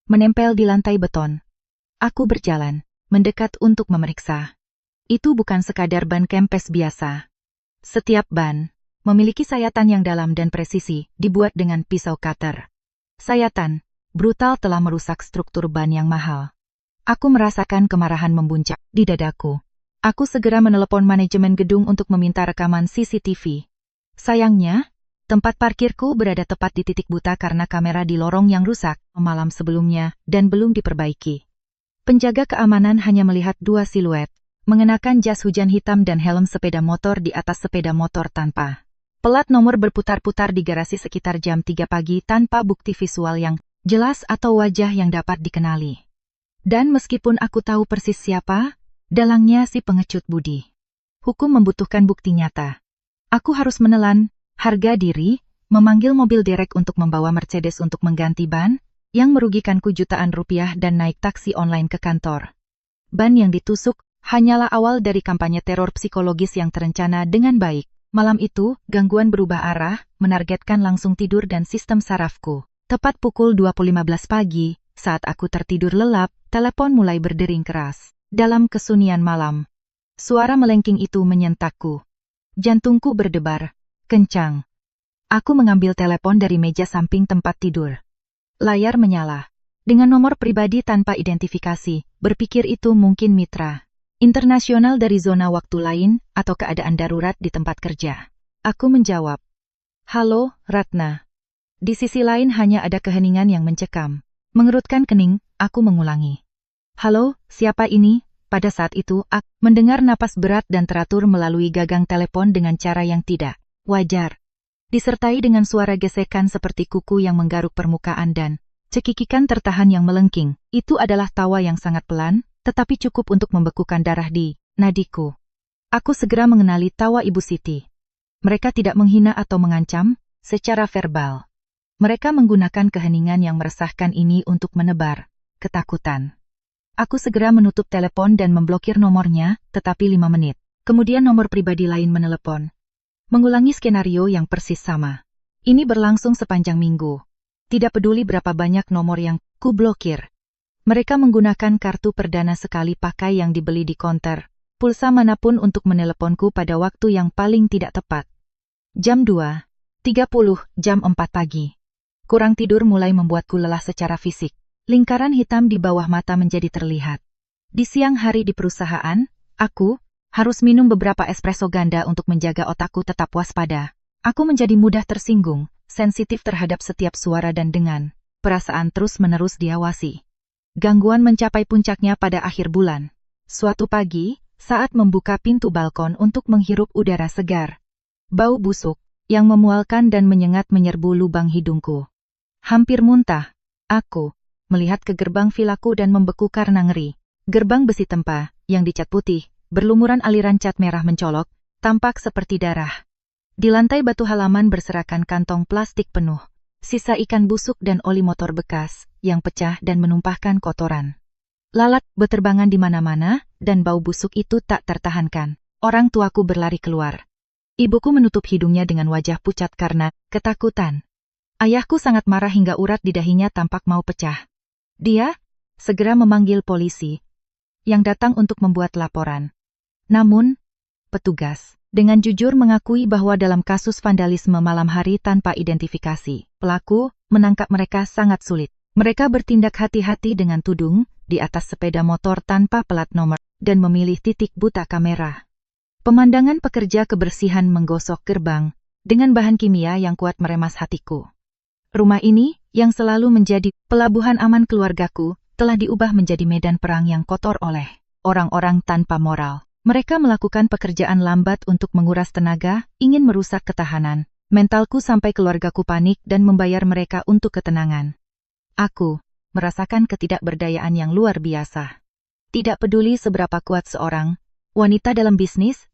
menempel di lantai beton. Aku berjalan, mendekat untuk memeriksa. Itu bukan sekadar ban kempes biasa. Setiap ban memiliki sayatan yang dalam dan presisi, dibuat dengan pisau cutter. Sayatan brutal telah merusak struktur ban yang mahal. Aku merasakan kemarahan membuncak di dadaku. Aku segera menelepon manajemen gedung untuk meminta rekaman CCTV. Sayangnya, tempat parkirku berada tepat di titik buta karena kamera di lorong yang rusak malam sebelumnya dan belum diperbaiki. Penjaga keamanan hanya melihat 2 siluet, mengenakan jas hujan hitam dan helm sepeda motor di atas sepeda motor tanpa pelat nomor berputar-putar di garasi sekitar jam 3 pagi tanpa bukti visual yang jelas atau wajah yang dapat dikenali. Dan meskipun aku tahu persis siapa, dalangnya si pengecut Budi. Hukum membutuhkan bukti nyata. Aku harus menelan harga diri, memanggil mobil derek untuk membawa Mercedes untuk mengganti ban, yang merugikanku jutaan rupiah dan naik taksi online ke kantor. Ban yang ditusuk hanyalah awal dari kampanye teror psikologis yang terencana dengan baik. Malam itu, gangguan berubah arah, menargetkan langsung tidur dan sistem sarafku. Tepat pukul 20.15 pagi, saat aku tertidur lelap, telepon mulai berdering keras. Dalam kesunyian malam, Suara melengking itu menyentakku. Jantungku berdebar kencang. Aku mengambil telepon dari meja samping tempat tidur. Layar menyala. Dengan nomor pribadi tanpa identifikasi, berpikir itu mungkin mitra internasional dari zona waktu lain atau keadaan darurat di tempat kerja. Aku menjawab, "Halo, Ratna." Di sisi lain hanya ada keheningan yang mencekam. Mengerutkan kening, aku mengulangi. "Halo, siapa ini?" Pada saat itu, aku mendengar napas berat dan teratur melalui gagang telepon dengan cara yang tidak wajar. Disertai dengan suara gesekan seperti kuku yang menggaruk permukaan dan cekikikan tertahan yang melengking. Itu adalah tawa yang sangat pelan, tetapi cukup untuk membekukan darah di nadiku. Aku segera mengenali tawa Ibu Siti. Mereka tidak menghina atau mengancam secara verbal. Mereka menggunakan keheningan yang meresahkan ini untuk menebar ketakutan. Aku segera menutup telepon dan memblokir nomornya, tetapi 5 menit. Kemudian nomor pribadi lain menelepon. Mengulangi skenario yang persis sama. Ini berlangsung sepanjang minggu. Tidak peduli berapa banyak nomor yang ku blokir. Mereka menggunakan kartu perdana sekali pakai yang dibeli di konter, pulsa manapun untuk meneleponku pada waktu yang paling tidak tepat. Jam 2:30, jam 4 pagi. Kurang tidur mulai membuatku lelah secara fisik. Lingkaran hitam di bawah mata menjadi terlihat. Di siang hari di perusahaan, aku harus minum beberapa espresso ganda untuk menjaga otakku tetap waspada. Aku menjadi mudah tersinggung, sensitif terhadap setiap suara dan dengan. Perasaan terus-menerus diawasi. Gangguan mencapai puncaknya pada akhir bulan. Suatu pagi, saat membuka pintu balkon untuk menghirup udara segar. Bau busuk yang memualkan dan menyengat menyerbu lubang hidungku. Hampir muntah. Aku melihat ke gerbang vilaku dan membeku karena ngeri. Gerbang besi tempa, yang dicat putih, berlumuran aliran cat merah mencolok, tampak seperti darah. Di lantai batu halaman berserakan kantong plastik penuh. Sisa ikan busuk dan oli motor bekas, yang pecah dan menumpahkan kotoran. Lalat berterbangan di mana-mana, dan bau busuk itu tak tertahankan. Orang tuaku berlari keluar. Ibuku menutup hidungnya dengan wajah pucat karena ketakutan. Ayahku sangat marah hingga urat di dahinya tampak mau pecah. Dia segera memanggil polisi, yang datang untuk membuat laporan. Namun, petugas dengan jujur mengakui bahwa dalam kasus vandalisme malam hari tanpa identifikasi pelaku, menangkap mereka sangat sulit. Mereka bertindak hati-hati dengan tudung, di atas sepeda motor tanpa pelat nomor, dan memilih titik buta kamera. Pemandangan pekerja kebersihan menggosok gerbang, dengan bahan kimia yang kuat meremas hatiku. Rumah ini, yang selalu menjadi pelabuhan aman keluargaku, telah diubah menjadi medan perang yang kotor oleh orang-orang tanpa moral. Mereka melakukan pekerjaan lambat untuk menguras tenaga, ingin merusak ketahanan mentalku sampai keluargaku panik dan membayar mereka untuk ketenangan. Aku merasakan ketidakberdayaan yang luar biasa. Tidak peduli seberapa kuat seorang wanita dalam bisnis,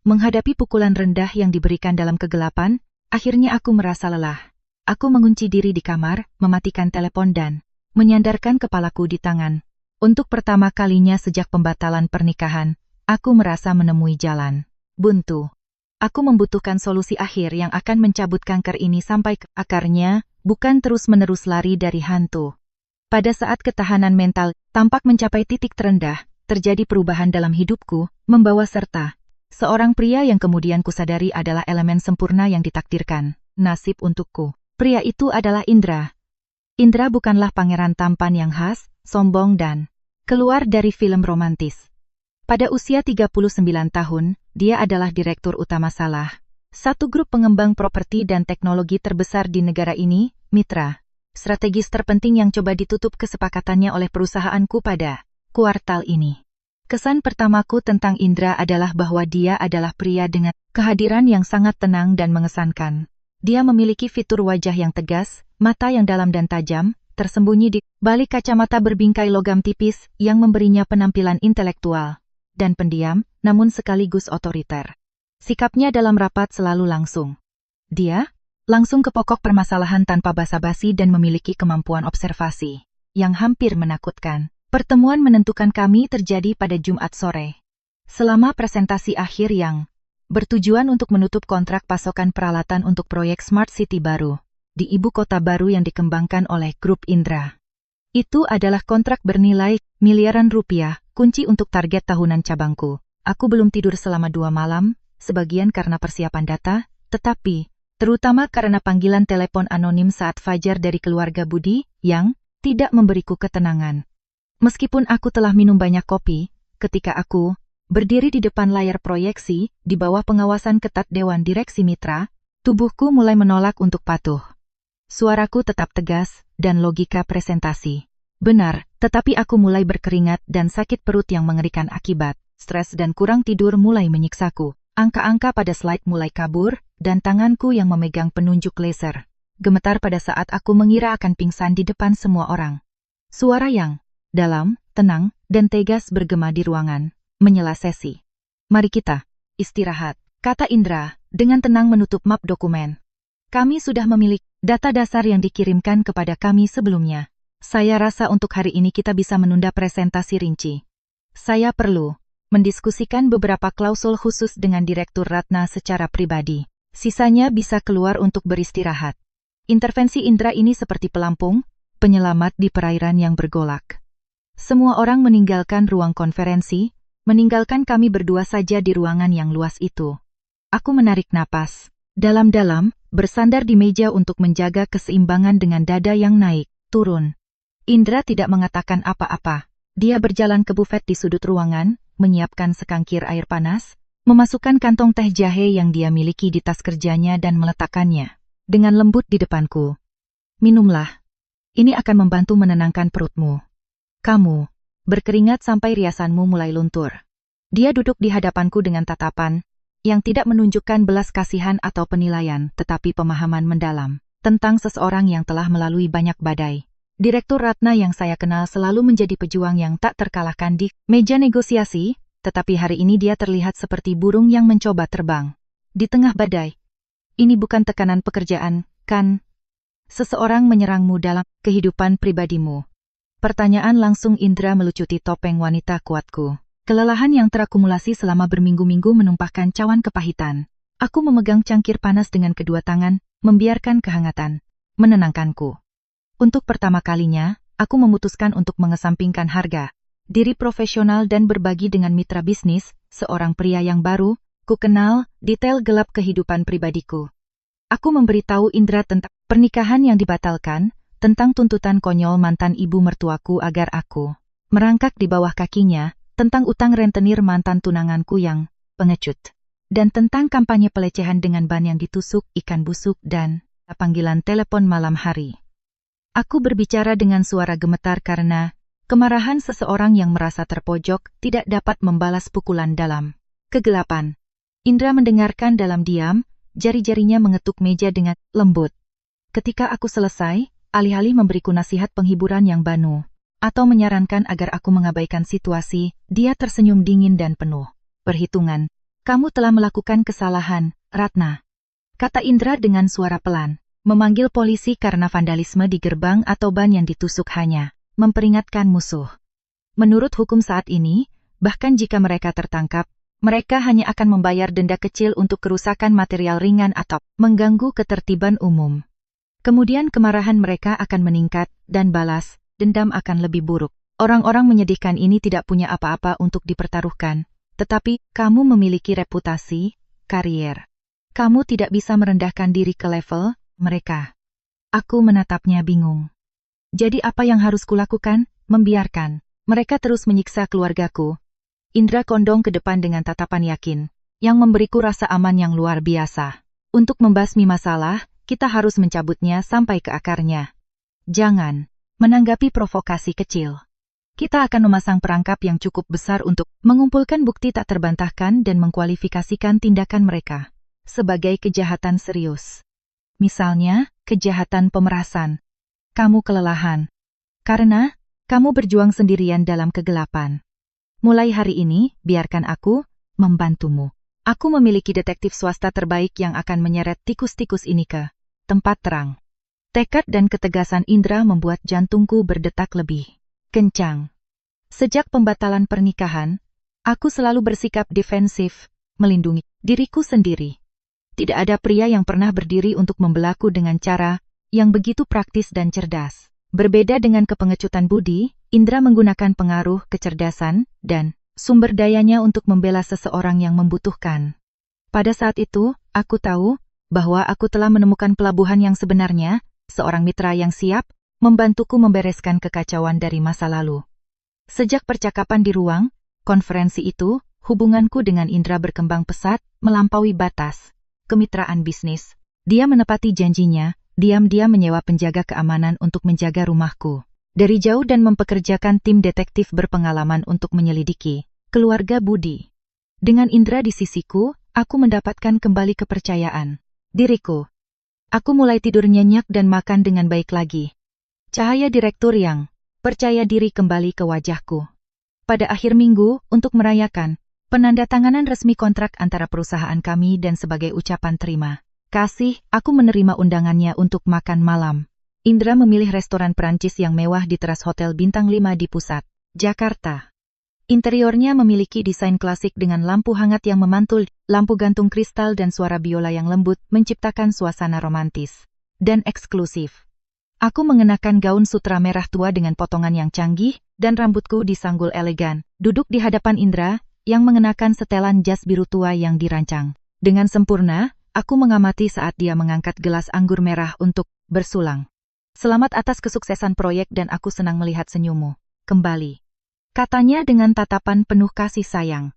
menghadapi pukulan rendah yang diberikan dalam kegelapan, akhirnya aku merasa lelah. Aku mengunci diri di kamar, mematikan telepon dan menyandarkan kepalaku di tangan. Untuk pertama kalinya sejak pembatalan pernikahan, aku merasa menemui jalan buntu. Aku membutuhkan solusi akhir yang akan mencabut kanker ini sampai ke akarnya, bukan terus-menerus lari dari hantu. Pada saat ketahanan mental tampak mencapai titik terendah, terjadi perubahan dalam hidupku, membawa serta seorang pria yang kemudian kusadari adalah elemen sempurna yang ditakdirkan nasib untukku. Pria itu adalah Indra. Indra bukanlah pangeran tampan yang khas, sombong dan keluar dari film romantis. Pada usia 39 tahun, dia adalah direktur utama Salah satu grup pengembang properti dan teknologi terbesar di negara ini, mitra strategis terpenting yang coba ditutup kesepakatannya oleh perusahaanku pada kuartal ini. Kesan pertamaku tentang Indra adalah bahwa dia adalah pria dengan kehadiran yang sangat tenang dan mengesankan. Dia memiliki fitur wajah yang tegas, mata yang dalam dan tajam, tersembunyi di balik kacamata berbingkai logam tipis yang memberinya penampilan intelektual dan pendiam, namun sekaligus otoriter. Sikapnya dalam rapat selalu langsung. Dia langsung ke pokok permasalahan tanpa basa-basi dan memiliki kemampuan observasi yang hampir menakutkan. Pertemuan menentukan kami terjadi pada Jumat sore. Selama presentasi akhir yang bertujuan untuk menutup kontrak pasokan peralatan untuk proyek Smart City baru di ibu kota baru yang dikembangkan oleh grup Indra. Itu adalah kontrak bernilai miliaran rupiah, kunci untuk target tahunan cabangku. Aku belum tidur selama 2 malam, sebagian karena persiapan data, tetapi terutama karena panggilan telepon anonim saat fajar dari keluarga Budi yang tidak memberiku ketenangan. Meskipun aku telah minum banyak kopi, ketika aku berdiri di depan layar proyeksi di bawah pengawasan ketat Dewan Direksi Mitra, tubuhku mulai menolak untuk patuh. Suaraku tetap tegas dan logika presentasi. Benar, tetapi aku mulai berkeringat dan sakit perut yang mengerikan akibat stres dan kurang tidur mulai menyiksaku. Angka-angka pada slide mulai kabur, dan tanganku yang memegang penunjuk laser gemetar pada saat aku mengira akan pingsan di depan semua orang. Suara yang dalam, tenang, dan tegas bergema di ruangan, menyela sesi. "Mari kita istirahat," kata Indra, dengan tenang menutup map dokumen. "Kami sudah memiliki data dasar yang dikirimkan kepada kami sebelumnya. Saya rasa untuk hari ini kita bisa menunda presentasi rinci. Saya perlu mendiskusikan beberapa klausul khusus dengan Direktur Ratna secara pribadi. Sisanya bisa keluar untuk beristirahat." Intervensi Indra ini seperti pelampung, penyelamat di perairan yang bergolak. Semua orang meninggalkan ruang konferensi, meninggalkan kami berdua saja di ruangan yang luas itu. Aku menarik napas dalam-dalam, bersandar di meja untuk menjaga keseimbangan dengan dada yang naik, turun. Indra tidak mengatakan apa-apa. Dia berjalan ke bufet di sudut ruangan, menyiapkan sekangkir air panas, memasukkan kantong teh jahe yang dia miliki di tas kerjanya dan meletakkannya dengan lembut di depanku. "Minumlah. Ini akan membantu menenangkan perutmu. Kamu berkeringat sampai riasanmu mulai luntur." Dia duduk di hadapanku dengan tatapan yang tidak menunjukkan belas kasihan atau penilaian, tetapi pemahaman mendalam tentang seseorang yang telah melalui banyak badai. Direktur Ratna yang saya kenal selalu menjadi pejuang yang tak terkalahkan di meja negosiasi, tetapi hari ini dia terlihat seperti burung yang mencoba terbang di tengah badai. "Ini bukan tekanan pekerjaan, kan? Seseorang menyerangmu dalam kehidupan pribadimu?" Pertanyaan langsung Indra melucuti topeng wanita kuatku. Kelelahan yang terakumulasi selama berminggu-minggu menumpahkan cawan kepahitan. Aku memegang cangkir panas dengan kedua tangan, membiarkan kehangatan menenangkanku. Untuk pertama kalinya, aku memutuskan untuk mengesampingkan harga diri profesional dan berbagi dengan mitra bisnis, seorang pria yang baru, ku kenal, detail gelap kehidupan pribadiku. Aku memberitahu Indra tentang pernikahan yang dibatalkan, tentang tuntutan konyol mantan ibu mertuaku agar aku merangkak di bawah kakinya, tentang utang rentenir mantan tunanganku yang pengecut, dan tentang kampanye pelecehan dengan ban yang ditusuk, ikan busuk, dan panggilan telepon malam hari. Aku berbicara dengan suara gemetar karena kemarahan seseorang yang merasa terpojok tidak dapat membalas pukulan dalam kegelapan. Indra mendengarkan dalam diam, jari-jarinya mengetuk meja dengan lembut. Ketika aku selesai, alih-alih memberiku nasihat penghiburan yang banu, atau menyarankan agar aku mengabaikan situasi, dia tersenyum dingin dan penuh perhitungan. "Kamu telah melakukan kesalahan, Ratna," kata Indra dengan suara pelan. "Memanggil polisi karena vandalisme di gerbang atau ban yang ditusuk hanya memperingatkan musuh. Menurut hukum saat ini, bahkan jika mereka tertangkap, mereka hanya akan membayar denda kecil untuk kerusakan material ringan atau mengganggu ketertiban umum. Kemudian kemarahan mereka akan meningkat, dan balas dendam akan lebih buruk. Orang-orang menyedihkan ini tidak punya apa-apa untuk dipertaruhkan, tetapi kamu memiliki reputasi, karier. Kamu tidak bisa merendahkan diri ke level mereka." Aku menatapnya bingung. Jadi apa yang harus kulakukan? Membiarkan mereka terus menyiksa keluargaku? Indra kondong ke depan dengan tatapan yakin, yang memberiku rasa aman yang luar biasa. Untuk membasmi masalah, kita harus mencabutnya sampai ke akarnya. Jangan menanggapi provokasi kecil. Kita akan memasang perangkap yang cukup besar untuk mengumpulkan bukti tak terbantahkan dan mengkualifikasikan tindakan mereka sebagai kejahatan serius. Misalnya, kejahatan pemerasan. Kamu kelelahan karena kamu berjuang sendirian dalam kegelapan. Mulai hari ini, biarkan aku membantumu. Aku memiliki detektif swasta terbaik yang akan menyeret tikus-tikus ini ke tempat terang. Tekad dan ketegasan Indra membuat jantungku berdetak lebih kencang. Sejak pembatalan pernikahan, aku selalu bersikap defensif, melindungi diriku sendiri. Tidak ada pria yang pernah berdiri untuk membelaku dengan cara yang begitu praktis dan cerdas. Berbeda dengan kepengecutan Budi, Indra menggunakan pengaruh, kecerdasan, dan sumber dayanya untuk membela seseorang yang membutuhkan. Pada saat itu, aku tahu bahwa aku telah menemukan pelabuhan yang sebenarnya, seorang mitra yang siap membantuku membereskan kekacauan dari masa lalu. Sejak percakapan di ruang konferensi itu, hubunganku dengan Indra berkembang pesat, melampaui batas kemitraan bisnis. Dia menepati janjinya, diam-diam menyewa penjaga keamanan untuk menjaga rumahku dari jauh dan mempekerjakan tim detektif berpengalaman untuk menyelidiki keluarga Budi. Dengan Indra di sisiku, aku mendapatkan kembali kepercayaan diriku. Aku mulai tidur nyenyak dan makan dengan baik lagi. Cahaya direktur yang percaya diri kembali ke wajahku. Pada akhir minggu, untuk merayakan penandatanganan resmi kontrak antara perusahaan kami dan sebagai ucapan terima kasih, aku menerima undangannya untuk makan malam. Indra memilih restoran Perancis yang mewah di teras Hotel Bintang 5 di pusat Jakarta. Interiornya memiliki desain klasik dengan lampu hangat yang memantul, lampu gantung kristal dan suara biola yang lembut menciptakan suasana romantis dan eksklusif. Aku mengenakan gaun sutra merah tua dengan potongan yang canggih, dan rambutku disanggul elegan, duduk di hadapan Indra, yang mengenakan setelan jas biru tua yang dirancang dengan sempurna. Aku mengamati saat dia mengangkat gelas anggur merah untuk bersulang. Selamat atas kesuksesan proyek dan aku senang melihat senyummu kembali, katanya dengan tatapan penuh kasih sayang.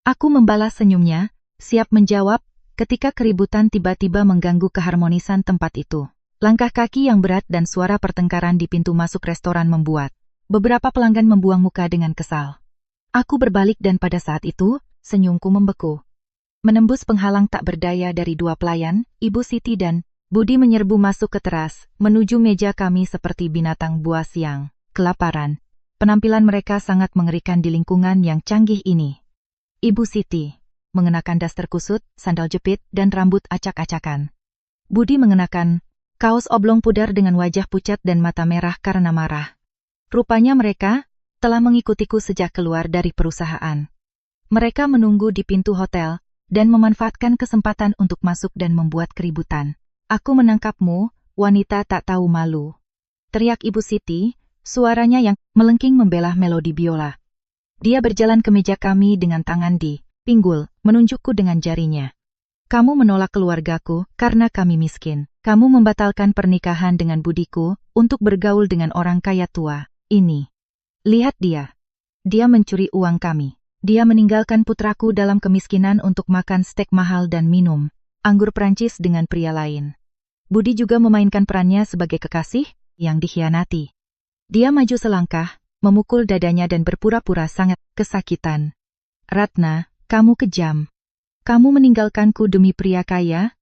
Aku membalas senyumnya, siap menjawab, ketika keributan tiba-tiba mengganggu keharmonisan tempat itu. Langkah kaki yang berat dan suara pertengkaran di pintu masuk restoran membuat beberapa pelanggan membuang muka dengan kesal. Aku berbalik dan pada saat itu, senyumku membeku. Menembus penghalang tak berdaya dari dua pelayan, Ibu Siti dan Budi menyerbu masuk ke teras, menuju meja kami seperti binatang buas yang kelaparan. Penampilan mereka sangat mengerikan di lingkungan yang canggih ini. Ibu Siti mengenakan daster kusut, sandal jepit, dan rambut acak-acakan. Budi mengenakan kaos oblong pudar dengan wajah pucat dan mata merah karena marah. Rupanya mereka telah mengikutiku sejak keluar dari perusahaan. Mereka menunggu di pintu hotel dan memanfaatkan kesempatan untuk masuk dan membuat keributan. Aku menangkapmu, wanita tak tahu malu, teriak Ibu Siti, suaranya yang melengking membelah melodi biola. Dia berjalan ke meja kami dengan tangan di pinggul, menunjukku dengan jarinya. Kamu menolak keluargaku karena kami miskin. Kamu membatalkan pernikahan dengan budiku untuk bergaul dengan orang kaya tua ini. Lihat dia. Dia mencuri uang kami. Dia meninggalkan putraku dalam kemiskinan untuk makan steak mahal dan minum anggur Prancis dengan pria lain. Budi juga memainkan perannya sebagai kekasih yang dikhianati. Dia maju selangkah, memukul dadanya dan berpura-pura sangat kesakitan. Ratna, kamu kejam. Kamu meninggalkanku demi pria kaya?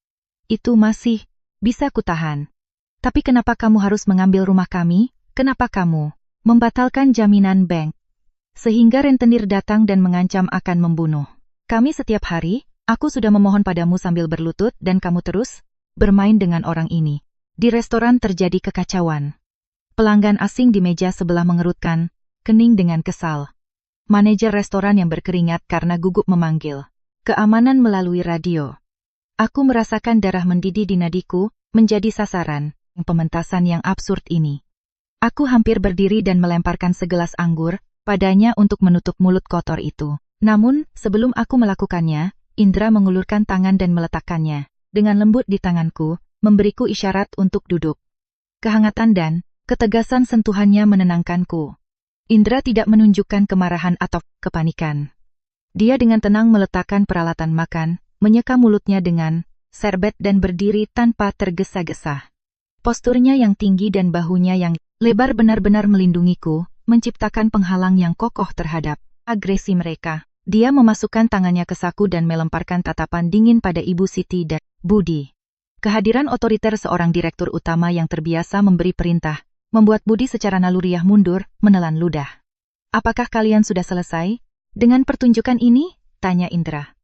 Itu masih bisa kutahan. Tapi kenapa kamu harus mengambil rumah kami? Kenapa kamu membatalkan jaminan bank? Sehingga rentenir datang dan mengancam akan membunuh kami setiap hari. Aku sudah memohon padamu sambil berlutut dan kamu terus bermain dengan orang ini. Di restoran terjadi kekacauan. Pelanggan asing di meja sebelah mengerutkan kening dengan kesal. Manajer restoran yang berkeringat karena gugup memanggil keamanan melalui radio. Aku merasakan darah mendidih di nadiku, menjadi sasaran pementasan yang absurd ini. Aku hampir berdiri dan melemparkan segelas anggur padanya untuk menutup mulut kotor itu. Namun, sebelum aku melakukannya, Indra mengulurkan tangan dan meletakkannya dengan lembut di tanganku, memberiku isyarat untuk duduk. Kehangatan dan ketegasan sentuhannya menenangkanku. Indra tidak menunjukkan kemarahan atau kepanikan. Dia dengan tenang meletakkan peralatan makan, menyeka mulutnya dengan serbet dan berdiri tanpa tergesa-gesa. Posturnya yang tinggi dan bahunya yang lebar benar-benar melindungiku, menciptakan penghalang yang kokoh terhadap agresi mereka. Dia memasukkan tangannya ke saku dan melemparkan tatapan dingin pada Ibu Siti dan Budi. Kehadiran otoriter seorang direktur utama yang terbiasa memberi perintah, membuat Budi secara naluriah mundur, menelan ludah. Apakah kalian sudah selesai dengan pertunjukan ini? Tanya Indra.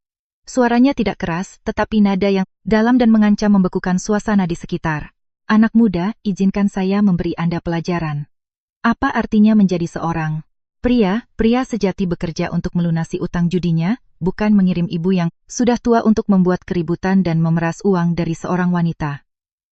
Suaranya tidak keras, tetapi nada yang dalam dan mengancam membekukan suasana di sekitar. Anak muda, izinkan saya memberi Anda pelajaran. Apa artinya menjadi seorang pria sejati bekerja untuk melunasi utang judinya, bukan mengirim ibu yang sudah tua untuk membuat keributan dan memeras uang dari seorang wanita.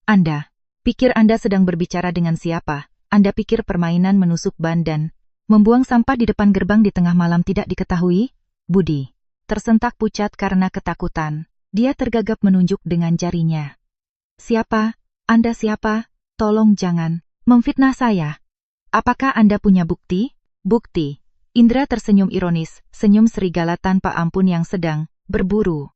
Anda pikir Anda sedang berbicara dengan siapa? Anda pikir permainan menusuk ban dan Membuang sampah di depan gerbang di tengah malam tidak diketahui? Budi tersentak pucat karena ketakutan. Dia tergagap menunjuk dengan jarinya. Siapa? Anda siapa? Tolong jangan memfitnah saya. Apakah Anda punya bukti? Bukti. Indra tersenyum ironis, senyum serigala tanpa ampun yang sedang berburu.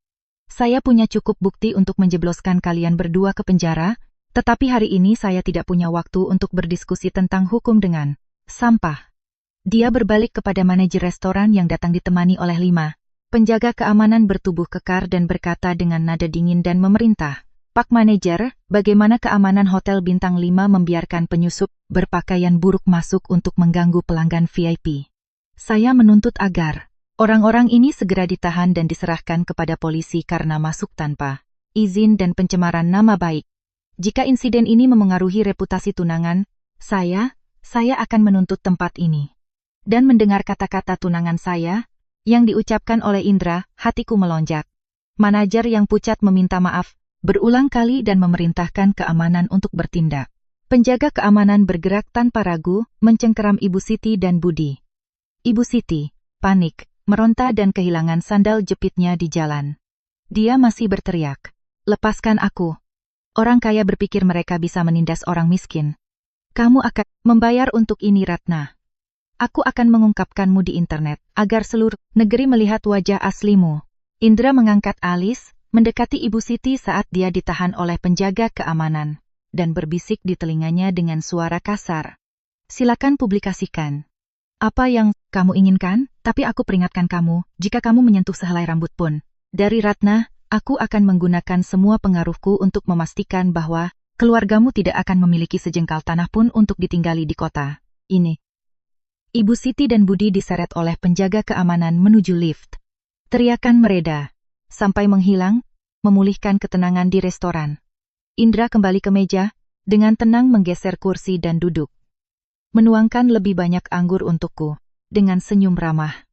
Saya punya cukup bukti untuk menjebloskan kalian berdua ke penjara, tetapi hari ini saya tidak punya waktu untuk berdiskusi tentang hukum dengan sampah. Dia berbalik kepada manajer restoran yang datang ditemani oleh 5 penjaga keamanan bertubuh kekar dan berkata dengan nada dingin dan memerintah. Pak Manajer, bagaimana keamanan Hotel Bintang 5 membiarkan penyusup berpakaian buruk masuk untuk mengganggu pelanggan VIP? Saya menuntut agar orang-orang ini segera ditahan dan diserahkan kepada polisi karena masuk tanpa izin dan pencemaran nama baik. Jika insiden ini memengaruhi reputasi tunangan, saya akan menuntut tempat ini. Dan mendengar kata-kata tunangan saya, yang diucapkan oleh Indra, hatiku melonjak. Manajer yang pucat meminta maaf, berulang kali dan memerintahkan keamanan untuk bertindak. Penjaga keamanan bergerak tanpa ragu, mencengkeram Ibu Siti dan Budi. Ibu Siti, panik, meronta dan kehilangan sandal jepitnya di jalan. Dia masih berteriak, "Lepaskan aku." Orang kaya berpikir mereka bisa menindas orang miskin. Kamu akan membayar untuk ini, Ratna. Aku akan mengungkapkanmu di internet, agar seluruh negeri melihat wajah aslimu. Indra mengangkat alis, mendekati Ibu Siti saat dia ditahan oleh penjaga keamanan, dan berbisik di telinganya dengan suara kasar. Silakan publikasikan apa yang kamu inginkan, tapi aku peringatkan kamu, jika kamu menyentuh sehelai rambut pun dari Ratna, aku akan menggunakan semua pengaruhku untuk memastikan bahwa keluargamu tidak akan memiliki sejengkal tanah pun untuk ditinggali di kota ini. Ibu Siti dan Budi diseret oleh penjaga keamanan menuju lift. Teriakan mereda sampai menghilang, memulihkan ketenangan di restoran. Indra kembali ke meja, dengan tenang menggeser kursi dan duduk. Menuangkan lebih banyak anggur untukku, dengan senyum ramah.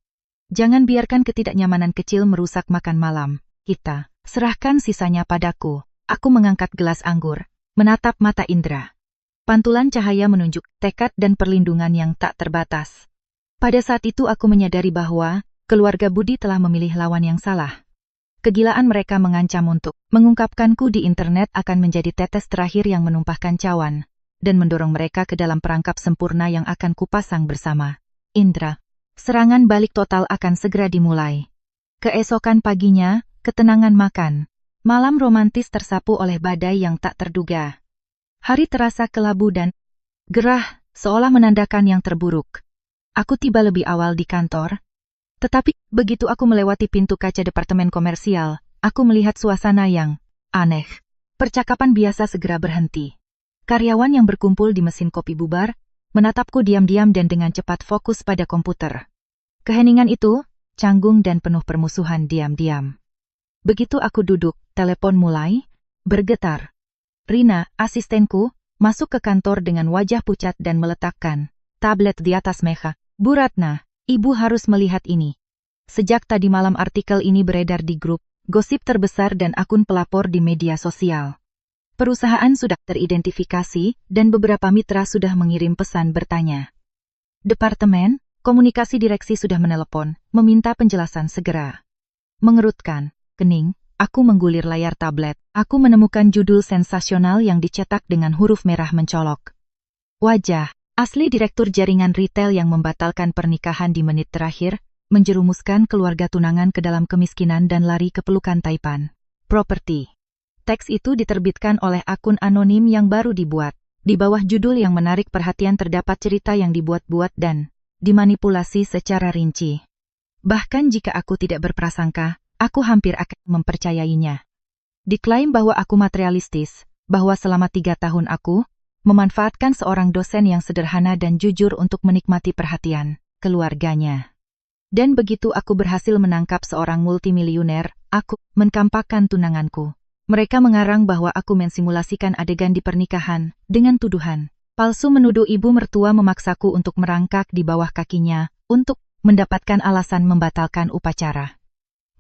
Jangan biarkan ketidaknyamanan kecil merusak makan malam kita. Serahkan sisanya padaku. Aku mengangkat gelas anggur, menatap mata Indra. Pantulan cahaya menunjuk tekad dan perlindungan yang tak terbatas. Pada saat itu aku menyadari bahwa keluarga Budi telah memilih lawan yang salah. Kegilaan mereka mengancam untuk mengungkapkanku di internet akan menjadi tetes terakhir yang menumpahkan cawan, dan mendorong mereka ke dalam perangkap sempurna yang akan kupasang bersama Indra. Serangan balik total akan segera dimulai. Keesokan paginya, ketenangan makan malam romantis tersapu oleh badai yang tak terduga. Hari terasa kelabu dan gerah, seolah menandakan yang terburuk. Aku tiba lebih awal di kantor. Tetapi, begitu aku melewati pintu kaca departemen komersial, aku melihat suasana yang aneh. Percakapan biasa segera berhenti. Karyawan yang berkumpul di mesin kopi bubar, menatapku diam-diam dan dengan cepat fokus pada komputer. Keheningan itu, canggung dan penuh permusuhan diam-diam. Begitu aku duduk, telepon mulai bergetar. Rina, asistenku, masuk ke kantor dengan wajah pucat dan meletakkan tablet di atas meja. Bu Ratna, ibu harus melihat ini. Sejak tadi malam artikel ini beredar di grup gosip terbesar dan akun pelapor di media sosial. Perusahaan sudah teridentifikasi dan beberapa mitra sudah mengirim pesan bertanya. Departemen Komunikasi Direksi sudah menelepon, meminta penjelasan segera. Mengerutkan kening, aku menggulir layar tablet. Aku menemukan judul sensasional yang dicetak dengan huruf merah mencolok. Wajah asli direktur jaringan retail yang membatalkan pernikahan di menit terakhir, menjerumuskan keluarga tunangan ke dalam kemiskinan dan lari ke pelukan Taipan Property. Teks itu diterbitkan oleh akun anonim yang baru dibuat. Di bawah judul yang menarik perhatian terdapat cerita yang dibuat-buat dan dimanipulasi secara rinci. Bahkan jika aku tidak berprasangka, aku hampir akan mempercayainya. Diklaim bahwa aku materialistis, bahwa selama 3 tahun aku memanfaatkan seorang dosen yang sederhana dan jujur untuk menikmati perhatian keluarganya. Dan begitu aku berhasil menangkap seorang multimilioner, aku mengkampakkan tunanganku. Mereka mengarang bahwa aku mensimulasikan adegan di pernikahan dengan tuduhan palsu, menuduh ibu mertua memaksaku untuk merangkak di bawah kakinya untuk mendapatkan alasan membatalkan upacara.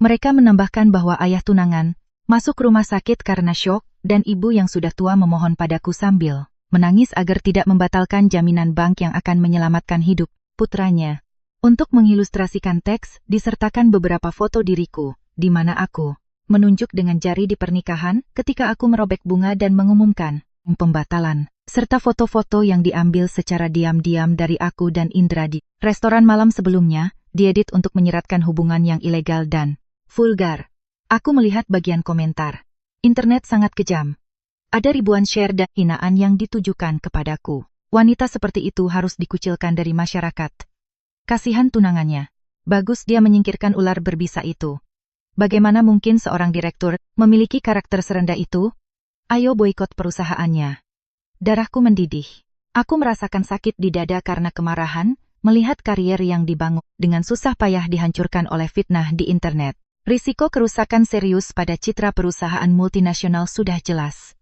Mereka menambahkan bahwa ayah tunangan masuk rumah sakit karena syok dan ibu yang sudah tua memohon padaku sambil menangis agar tidak membatalkan jaminan bank yang akan menyelamatkan hidup putranya. Untuk mengilustrasikan teks, disertakan beberapa foto diriku, di mana aku menunjuk dengan jari di pernikahan ketika aku merobek bunga dan mengumumkan pembatalan, serta foto-foto yang diambil secara diam-diam dari aku dan Indra di restoran malam sebelumnya, diedit untuk menyiratkan hubungan yang ilegal dan vulgar. Aku melihat bagian komentar. Internet sangat kejam. Ada ribuan share dan hinaan yang ditujukan kepadaku. Wanita seperti itu harus dikucilkan dari masyarakat. Kasihan tunangannya. Bagus dia menyingkirkan ular berbisa itu. Bagaimana mungkin seorang direktur memiliki karakter serendah itu? Ayo boikot perusahaannya. Darahku mendidih. Aku merasakan sakit di dada karena kemarahan, melihat karier yang dibangun dengan susah payah dihancurkan oleh fitnah di internet. Risiko kerusakan serius pada citra perusahaan multinasional sudah jelas.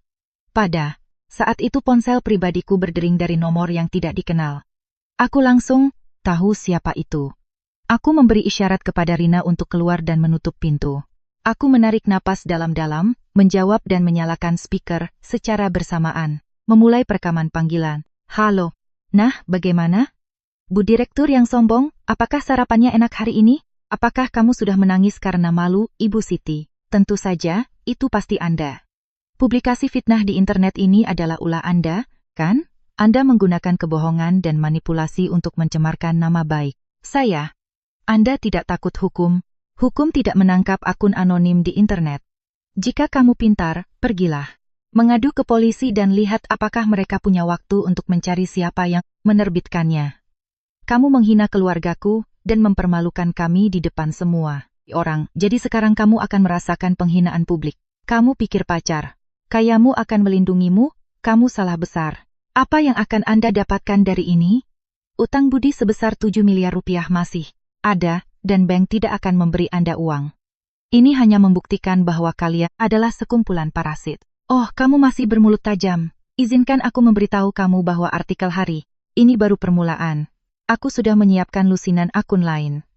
Pada saat itu ponsel pribadiku berdering dari nomor yang tidak dikenal. Aku langsung tahu siapa itu. Aku memberi isyarat kepada Rina untuk keluar dan menutup pintu. Aku menarik napas dalam-dalam, menjawab dan menyalakan speaker secara bersamaan. Memulai perekaman panggilan. Halo. Nah, bagaimana? Bu Direktur yang sombong, apakah sarapannya enak hari ini? Apakah kamu sudah menangis karena malu, Ibu Siti? Tentu saja, itu pasti Anda. Publikasi fitnah di internet ini adalah ulah Anda, kan? Anda menggunakan kebohongan dan manipulasi untuk mencemarkan nama baik saya. Anda tidak takut hukum. Hukum tidak menangkap akun anonim di internet. Jika kamu pintar, pergilah. Mengadu ke polisi dan lihat apakah mereka punya waktu untuk mencari siapa yang menerbitkannya. Kamu menghina keluargaku dan mempermalukan kami di depan semua orang. Jadi sekarang kamu akan merasakan penghinaan publik. Kamu pikir pacar kayamu akan melindungimu? Kamu salah besar. Apa yang akan Anda dapatkan dari ini? Utang budi sebesar 7 miliar rupiah masih ada, dan bank tidak akan memberi Anda uang. Ini hanya membuktikan bahwa kalian adalah sekumpulan parasit. Oh, kamu masih bermulut tajam. Izinkan aku memberitahu kamu bahwa artikel hari ini baru permulaan. Aku sudah menyiapkan lusinan akun lain.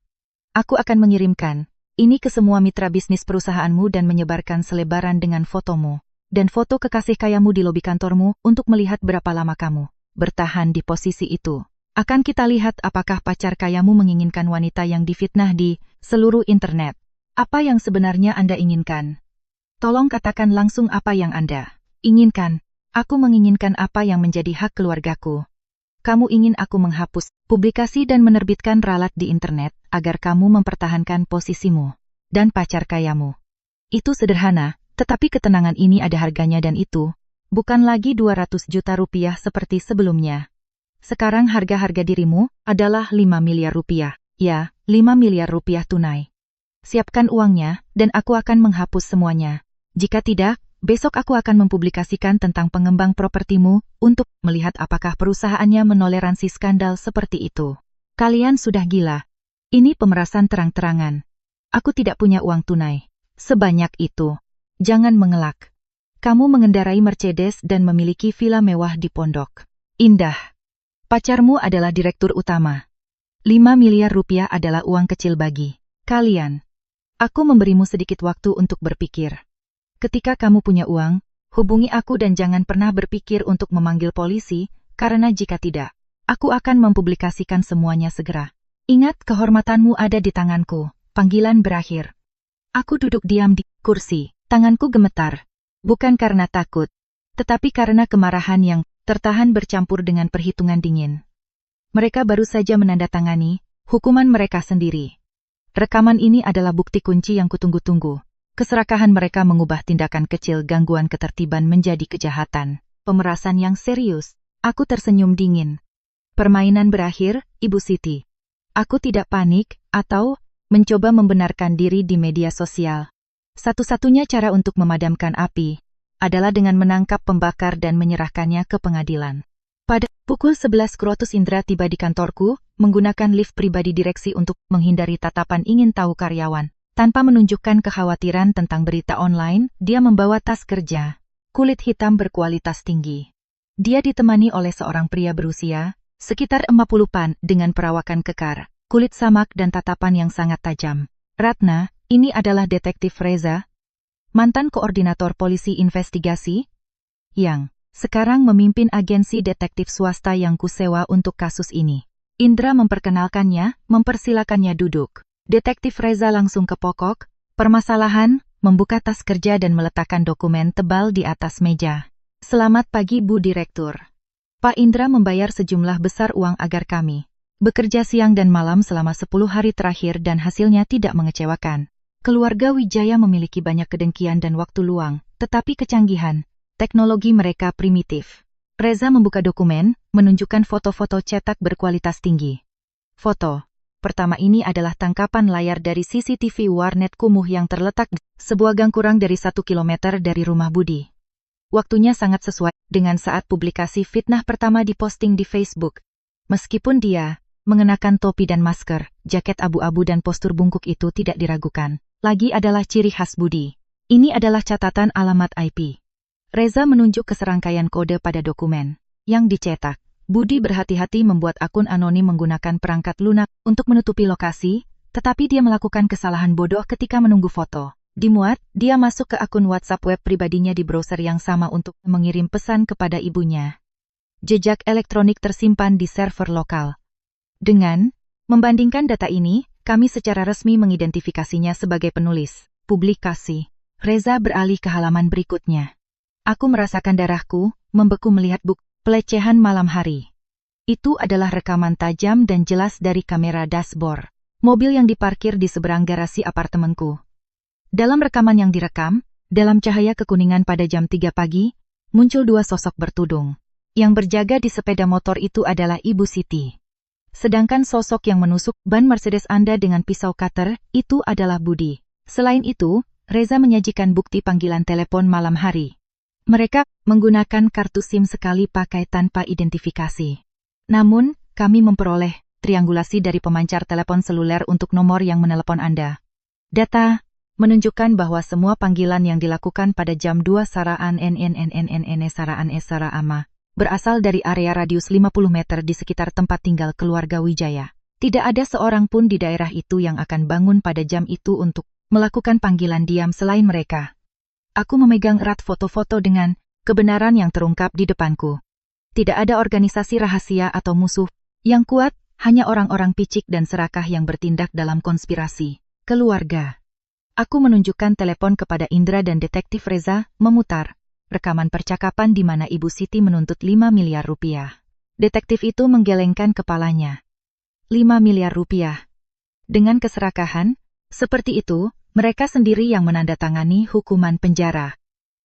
Aku akan mengirimkan ini ke semua mitra bisnis perusahaanmu dan menyebarkan selebaran dengan fotomu dan foto kekasih kayamu di lobi kantormu untuk melihat berapa lama kamu bertahan di posisi itu. Akan kita lihat apakah pacar kayamu menginginkan wanita yang difitnah di seluruh internet. Apa yang sebenarnya Anda inginkan? Tolong katakan langsung apa yang Anda inginkan. Aku menginginkan apa yang menjadi hak keluargaku. Kamu ingin aku menghapus publikasi dan menerbitkan ralat di internet agar kamu mempertahankan posisimu dan pacar kayamu. Itu sederhana. Tetapi ketenangan ini ada harganya dan itu bukan lagi 200 juta rupiah seperti sebelumnya. Sekarang harga-harga dirimu adalah 5 miliar rupiah. Ya, 5 miliar rupiah tunai. Siapkan uangnya dan aku akan menghapus semuanya. Jika tidak, besok aku akan mempublikasikan tentang pengembang propertimu untuk melihat apakah perusahaannya menoleransi skandal seperti itu. Kalian sudah gila. Ini pemerasan terang-terangan. Aku tidak punya uang tunai sebanyak itu. Jangan mengelak. Kamu mengendarai Mercedes dan memiliki villa mewah di Pondok Indah. Pacarmu adalah direktur utama. 5 miliar rupiah adalah uang kecil bagi kalian. Aku memberimu sedikit waktu untuk berpikir. Ketika kamu punya uang, hubungi aku dan jangan pernah berpikir untuk memanggil polisi, karena jika tidak, aku akan mempublikasikan semuanya segera. Ingat, kehormatanmu ada di tanganku. Panggilan berakhir. Aku duduk diam di kursi. Tanganku gemetar, bukan karena takut, tetapi karena kemarahan yang tertahan bercampur dengan perhitungan dingin. Mereka baru saja menandatangani hukuman mereka sendiri. Rekaman ini adalah bukti kunci yang kutunggu-tunggu. Keserakahan mereka mengubah tindakan kecil gangguan ketertiban menjadi kejahatan, pemerasan yang serius. Aku tersenyum dingin. Permainan berakhir, Ibu Siti. Aku tidak panik atau mencoba membenarkan diri di media sosial. Satu-satunya cara untuk memadamkan api adalah dengan menangkap pembakar dan menyerahkannya ke pengadilan. Pada pukul 11 Krotus Indra tiba di kantorku, menggunakan lift pribadi direksi untuk menghindari tatapan ingin tahu karyawan. Tanpa menunjukkan kekhawatiran tentang berita online, dia membawa tas kerja, kulit hitam berkualitas tinggi. Dia ditemani oleh seorang pria berusia, sekitar 40-an dengan perawakan kekar, kulit samak dan tatapan yang sangat tajam. Ratna, ini adalah Detektif Reza, mantan koordinator polisi investigasi, yang sekarang memimpin agensi detektif swasta yang kusewa untuk kasus ini. Indra memperkenalkannya, mempersilakannya duduk. Detektif Reza langsung ke pokok permasalahan, membuka tas kerja dan meletakkan dokumen tebal di atas meja. Selamat pagi Bu Direktur. Pak Indra membayar sejumlah besar uang agar kami bekerja siang dan malam selama 10 hari terakhir dan hasilnya tidak mengecewakan. Keluarga Wijaya memiliki banyak kedengkian dan waktu luang, tetapi kecanggihan teknologi mereka primitif. Reza membuka dokumen, menunjukkan foto-foto cetak berkualitas tinggi. Foto pertama ini adalah tangkapan layar dari CCTV warnet kumuh yang terletak di sebuah gang kurang dari 1 kilometer dari rumah Budi. Waktunya sangat sesuai dengan saat publikasi fitnah pertama diposting di Facebook. Meskipun dia mengenakan topi dan masker, jaket abu-abu dan postur bungkuk itu tidak diragukan. Lagi adalah ciri khas Budi. Ini adalah catatan alamat IP. Reza menunjuk ke serangkaian kode pada dokumen yang dicetak. Budi berhati-hati membuat akun anonim menggunakan perangkat lunak untuk menutupi lokasi, tetapi dia melakukan kesalahan bodoh ketika menunggu foto dimuat. Dia masuk ke akun WhatsApp web pribadinya di browser yang sama untuk mengirim pesan kepada ibunya. Jejak elektronik tersimpan di server lokal. Dengan membandingkan data ini, kami secara resmi mengidentifikasinya sebagai penulis publikasi. Reza beralih ke halaman berikutnya. Aku merasakan darahku membeku melihat bukti pelecehan malam hari. Itu adalah rekaman tajam dan jelas dari kamera dashboard mobil yang diparkir di seberang garasi apartemenku. Dalam rekaman yang direkam, dalam cahaya kekuningan pada jam 3 pagi, muncul dua sosok bertudung. Yang berjaga di sepeda motor itu adalah Ibu Siti. Sedangkan sosok yang menusuk ban Mercedes Anda dengan pisau cutter, itu adalah Budi. Selain itu, Reza menyajikan bukti panggilan telepon malam hari. Mereka menggunakan kartu SIM sekali pakai tanpa identifikasi. Namun, kami memperoleh triangulasi dari pemancar telepon seluler untuk nomor yang menelepon Anda. Data menunjukkan bahwa semua panggilan yang dilakukan pada jam 2 Saraan Saraan Ama berasal dari area radius 50 meter di sekitar tempat tinggal keluarga Wijaya. Tidak ada seorang pun di daerah itu yang akan bangun pada jam itu untuk melakukan panggilan diam selain mereka. Aku memegang erat foto-foto dengan kebenaran yang terungkap di depanku. Tidak ada organisasi rahasia atau musuh yang kuat, hanya orang-orang picik dan serakah yang bertindak dalam konspirasi keluarga. Aku menunjukkan telepon kepada Indra dan Detektif Reza memutar rekaman percakapan di mana Ibu Siti menuntut 5 miliar rupiah. Detektif itu menggelengkan kepalanya. 5 miliar rupiah. Dengan keserakahan seperti itu, mereka sendiri yang menandatangani hukuman penjara.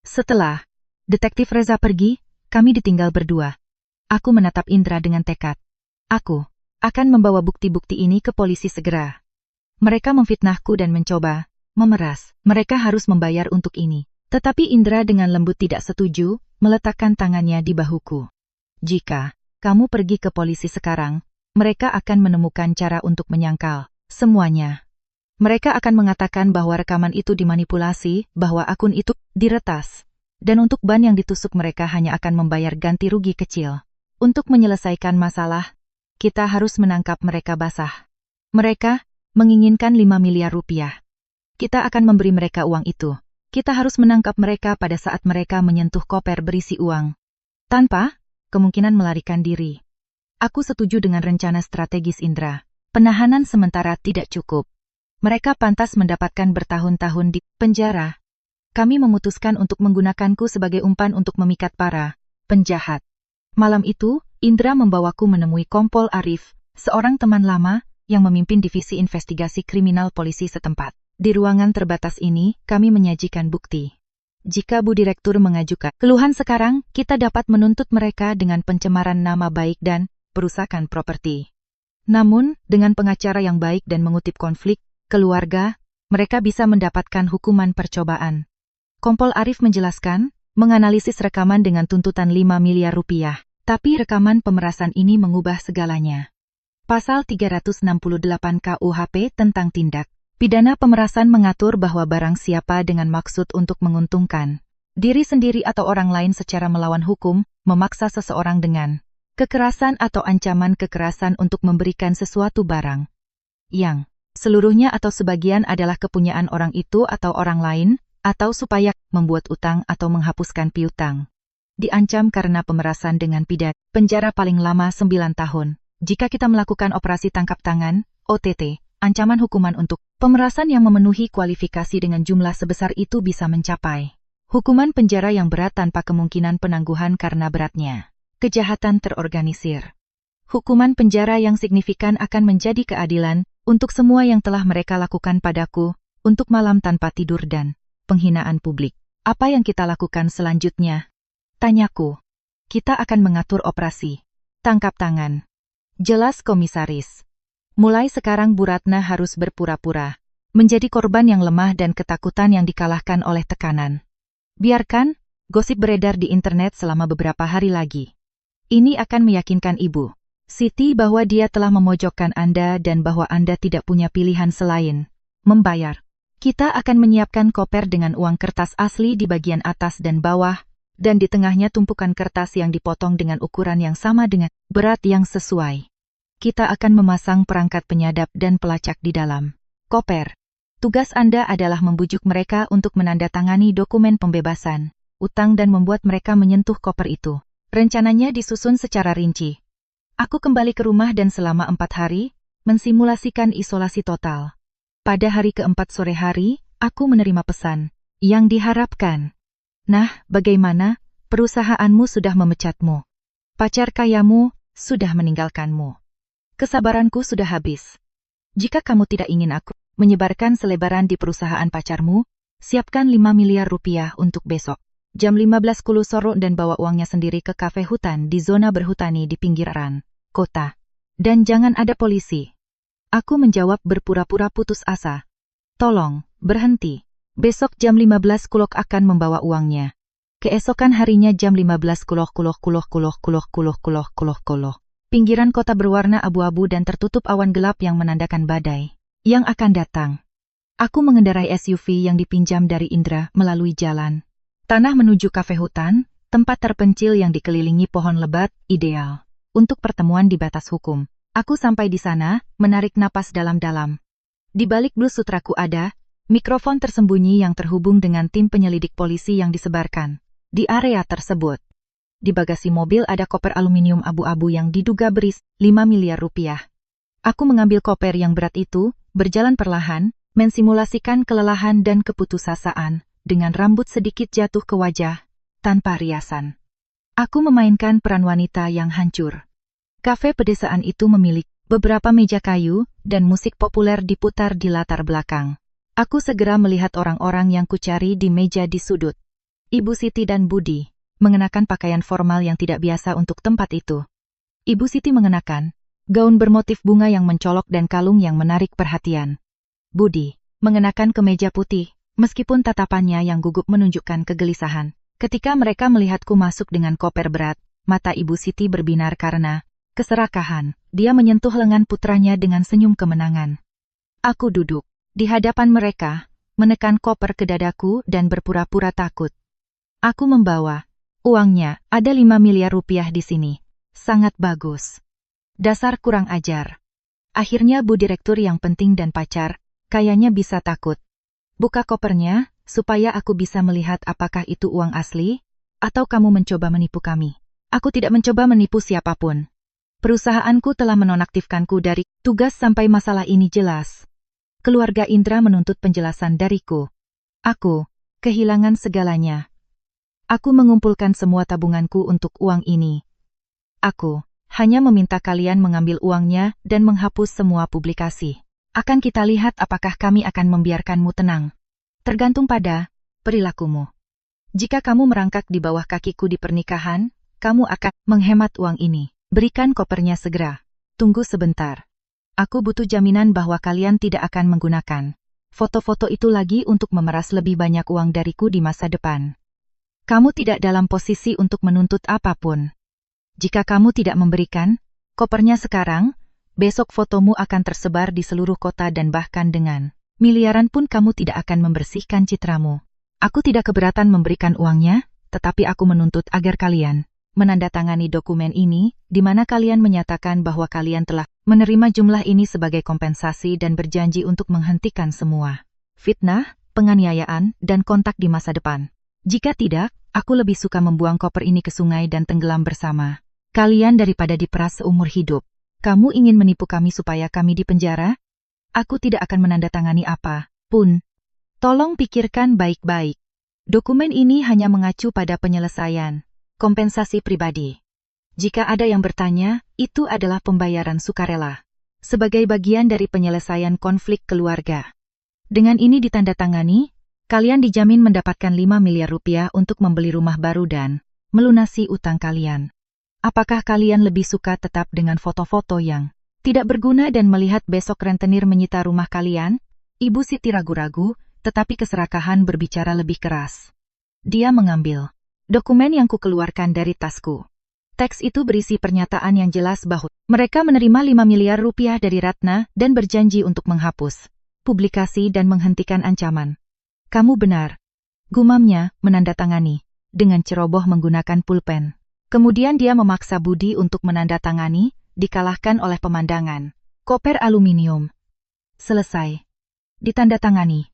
Setelah Detektif Reza pergi, kami ditinggal berdua. Aku menatap Indra dengan tekad. Aku akan membawa bukti-bukti ini ke polisi segera. Mereka memfitnahku dan mencoba memeras. Mereka harus membayar untuk ini. Tetapi Indra dengan lembut tidak setuju, meletakkan tangannya di bahuku. Jika kamu pergi ke polisi sekarang, mereka akan menemukan cara untuk menyangkal semuanya. Mereka akan mengatakan bahwa rekaman itu dimanipulasi, bahwa akun itu diretas. Dan untuk ban yang ditusuk mereka hanya akan membayar ganti rugi kecil. Untuk menyelesaikan masalah, kita harus menangkap mereka basah. Mereka menginginkan 5 miliar rupiah. Kita akan memberi mereka uang itu. Kita harus menangkap mereka pada saat mereka menyentuh koper berisi uang. Tanpa kemungkinan melarikan diri. Aku setuju dengan rencana strategis Indra. Penahanan sementara tidak cukup. Mereka pantas mendapatkan bertahun-tahun di penjara. Kami memutuskan untuk menggunakanku sebagai umpan untuk memikat para penjahat. Malam itu, Indra membawaku menemui Kompol Arif, seorang teman lama yang memimpin divisi investigasi kriminal polisi setempat. Di ruangan terbatas ini, kami menyajikan bukti. Jika Bu Direktur mengajukan keluhan sekarang, kita dapat menuntut mereka dengan pencemaran nama baik dan perusakan properti. Namun, dengan pengacara yang baik dan mengutip konflik keluarga, mereka bisa mendapatkan hukuman percobaan. Kompol Arif menjelaskan, menganalisis rekaman dengan tuntutan 5 miliar rupiah. Tapi rekaman pemerasan ini mengubah segalanya. Pasal 368 KUHP tentang tindak pidana pemerasan mengatur bahwa barang siapa dengan maksud untuk menguntungkan diri sendiri atau orang lain secara melawan hukum, memaksa seseorang dengan kekerasan atau ancaman kekerasan untuk memberikan sesuatu barang yang seluruhnya atau sebagian adalah kepunyaan orang itu atau orang lain, atau supaya membuat utang atau menghapuskan piutang. Diancam karena pemerasan dengan pidana penjara paling lama 9 tahun. Jika kita melakukan operasi tangkap tangan, OTT, ancaman hukuman untuk pemerasan yang memenuhi kualifikasi dengan jumlah sebesar itu bisa mencapai hukuman penjara yang berat tanpa kemungkinan penangguhan karena beratnya kejahatan terorganisir. Hukuman penjara yang signifikan akan menjadi keadilan untuk semua yang telah mereka lakukan padaku, untuk malam tanpa tidur dan penghinaan publik. Apa yang kita lakukan selanjutnya? Tanyaku. Kita akan mengatur operasi tangkap tangan. Jelas, Komisaris. Mulai sekarang Bu Ratna harus berpura-pura menjadi korban yang lemah dan ketakutan yang dikalahkan oleh tekanan. Biarkan gosip beredar di internet selama beberapa hari lagi. Ini akan meyakinkan Ibu Siti bahwa dia telah memojokkan Anda dan bahwa Anda tidak punya pilihan selain membayar. Kita akan menyiapkan koper dengan uang kertas asli di bagian atas dan bawah, dan di tengahnya tumpukan kertas yang dipotong dengan ukuran yang sama dengan berat yang sesuai. Kita akan memasang perangkat penyadap dan pelacak di dalam koper. Tugas Anda adalah membujuk mereka untuk menandatangani dokumen pembebasan utang dan membuat mereka menyentuh koper itu. Rencananya disusun secara rinci. Aku kembali ke rumah dan selama 4 hari, mensimulasikan isolasi total. Pada hari keempat sore hari, aku menerima pesan yang diharapkan. Nah, bagaimana? Perusahaanmu sudah memecatmu. Pacar kayamu sudah meninggalkanmu. Kesabaranku sudah habis. Jika kamu tidak ingin aku menyebarkan selebaran di perusahaan pacarmu, siapkan 5 miliar rupiah untuk besok. Jam 15.00 sore dan bawa uangnya sendiri ke kafe hutan di zona berhutani di pinggiran kota. Dan jangan ada polisi. Aku menjawab berpura-pura putus asa. Tolong, berhenti. Besok jam 15.00 akan membawa uangnya. Keesokan harinya jam 15.00. Pinggiran kota berwarna abu-abu dan tertutup awan gelap yang menandakan badai yang akan datang. Aku mengendarai SUV yang dipinjam dari Indra melalui jalan tanah menuju kafe hutan, tempat terpencil yang dikelilingi pohon lebat, ideal untuk pertemuan di batas hukum. Aku sampai di sana, menarik napas dalam-dalam. Di balik blus sutraku ada mikrofon tersembunyi yang terhubung dengan tim penyelidik polisi yang disebarkan di area tersebut. Di bagasi mobil ada koper aluminium abu-abu yang diduga berisi 5 miliar rupiah. Aku mengambil koper yang berat itu, berjalan perlahan, mensimulasikan kelelahan dan keputusasaan, dengan rambut sedikit jatuh ke wajah, tanpa riasan. Aku memainkan peran wanita yang hancur. Kafe pedesaan itu memiliki beberapa meja kayu, dan musik populer diputar di latar belakang. Aku segera melihat orang-orang yang kucari di meja di sudut. Ibu Siti dan Budi mengenakan pakaian formal yang tidak biasa untuk tempat itu. Ibu Siti mengenakan gaun bermotif bunga yang mencolok dan kalung yang menarik perhatian. Budi mengenakan kemeja putih, meskipun tatapannya yang gugup menunjukkan kegelisahan. Ketika mereka melihatku masuk dengan koper berat, mata Ibu Siti berbinar karena keserakahan. Dia menyentuh lengan putranya dengan senyum kemenangan. Aku duduk di hadapan mereka, menekan koper ke dadaku dan berpura-pura takut. Aku membawa uangnya, ada 5 miliar rupiah di sini. Sangat bagus. Dasar kurang ajar. Akhirnya Bu Direktur yang penting dan pacar, kayaknya bisa takut. Buka kopernya, supaya aku bisa melihat apakah itu uang asli, atau kamu mencoba menipu kami. Aku tidak mencoba menipu siapapun. Perusahaanku telah menonaktifkanku dari tugas sampai masalah ini jelas. Keluarga Indra menuntut penjelasan dariku. Aku kehilangan segalanya. Aku mengumpulkan semua tabunganku untuk uang ini. Aku hanya meminta kalian mengambil uangnya dan menghapus semua publikasi. Akan kita lihat apakah kami akan membiarkanmu tenang. Tergantung pada perilakumu. Jika kamu merangkak di bawah kakiku di pernikahan, kamu akan menghemat uang ini. Berikan kopernya segera. Tunggu sebentar. Aku butuh jaminan bahwa kalian tidak akan menggunakan foto-foto itu lagi untuk memeras lebih banyak uang dariku di masa depan. Kamu tidak dalam posisi untuk menuntut apapun. Jika kamu tidak memberikan kopernya sekarang, besok fotomu akan tersebar di seluruh kota dan bahkan dengan miliaran pun kamu tidak akan membersihkan citramu. Aku tidak keberatan memberikan uangnya, tetapi aku menuntut agar kalian menandatangani dokumen ini, di mana kalian menyatakan bahwa kalian telah menerima jumlah ini sebagai kompensasi dan berjanji untuk menghentikan semua fitnah, penganiayaan, dan kontak di masa depan. Jika tidak, aku lebih suka membuang koper ini ke sungai dan tenggelam bersama kalian daripada diperas seumur hidup. Kamu ingin menipu kami supaya kami dipenjara? Aku tidak akan menandatangani apa pun. Tolong pikirkan baik-baik. Dokumen ini hanya mengacu pada penyelesaian kompensasi pribadi. Jika ada yang bertanya, itu adalah pembayaran sukarela sebagai bagian dari penyelesaian konflik keluarga. Dengan ini ditandatangani, kalian dijamin mendapatkan 5 miliar rupiah untuk membeli rumah baru dan melunasi utang kalian. Apakah kalian lebih suka tetap dengan foto-foto yang tidak berguna dan melihat besok rentenir menyita rumah kalian? Ibu Siti ragu-ragu, tetapi keserakahan berbicara lebih keras. Dia mengambil dokumen yang kukeluarkan dari tasku. Teks itu berisi pernyataan yang jelas bahwa mereka menerima 5 miliar rupiah dari Ratna dan berjanji untuk menghapus publikasi dan menghentikan ancaman. Kamu benar. Gumamnya, menandatangani dengan ceroboh menggunakan pulpen. Kemudian dia memaksa Budi untuk menandatangani, dikalahkan oleh pemandangan koper aluminium. Selesai. Ditandatangani.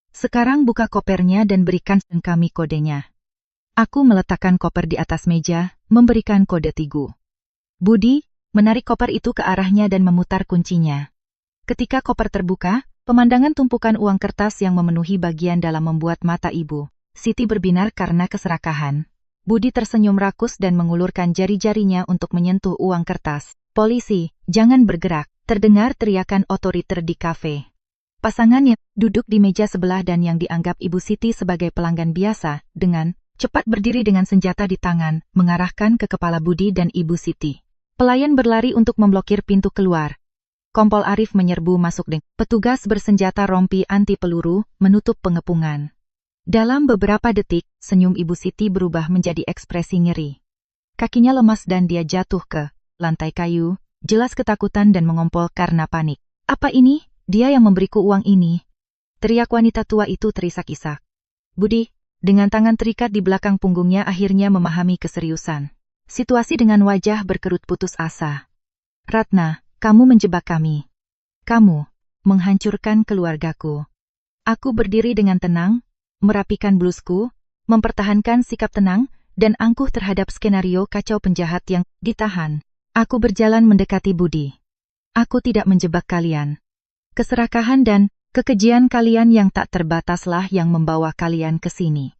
Sekarang buka kopernya dan berikan kami kodenya. Aku meletakkan koper di atas meja, memberikan kode Tigu. Budi menarik koper itu ke arahnya dan memutar kuncinya. Ketika koper terbuka, pemandangan tumpukan uang kertas yang memenuhi bagian dalam membuat mata Ibu Siti berbinar karena keserakahan. Budi tersenyum rakus dan mengulurkan jari-jarinya untuk menyentuh uang kertas. Polisi, jangan bergerak, terdengar teriakan otoriter di kafe. Pasangan yang duduk di meja sebelah dan yang dianggap Ibu Siti sebagai pelanggan biasa, dengan cepat berdiri dengan senjata di tangan, mengarahkan ke kepala Budi dan Ibu Siti. Pelayan berlari untuk memblokir pintu keluar. Kompol Arif menyerbu masuk dengan petugas bersenjata rompi anti peluru, menutup pengepungan. Dalam beberapa detik, senyum Ibu Siti berubah menjadi ekspresi ngeri. Kakinya lemas dan dia jatuh ke lantai kayu, jelas ketakutan dan mengompol karena panik. Apa ini? Dia yang memberiku uang ini. Teriak wanita tua itu terisak-isak. Budi, dengan tangan terikat di belakang punggungnya akhirnya memahami keseriusan situasi dengan wajah berkerut putus asa. Ratna, kamu menjebak kami. Kamu menghancurkan keluargaku. Aku berdiri dengan tenang, merapikan blusku, mempertahankan sikap tenang, dan angkuh terhadap skenario kacau penjahat yang ditahan. Aku berjalan mendekati Budi. Aku tidak menjebak kalian. Keserakahan dan kekejian kalian yang tak terbataslah yang membawa kalian ke sini.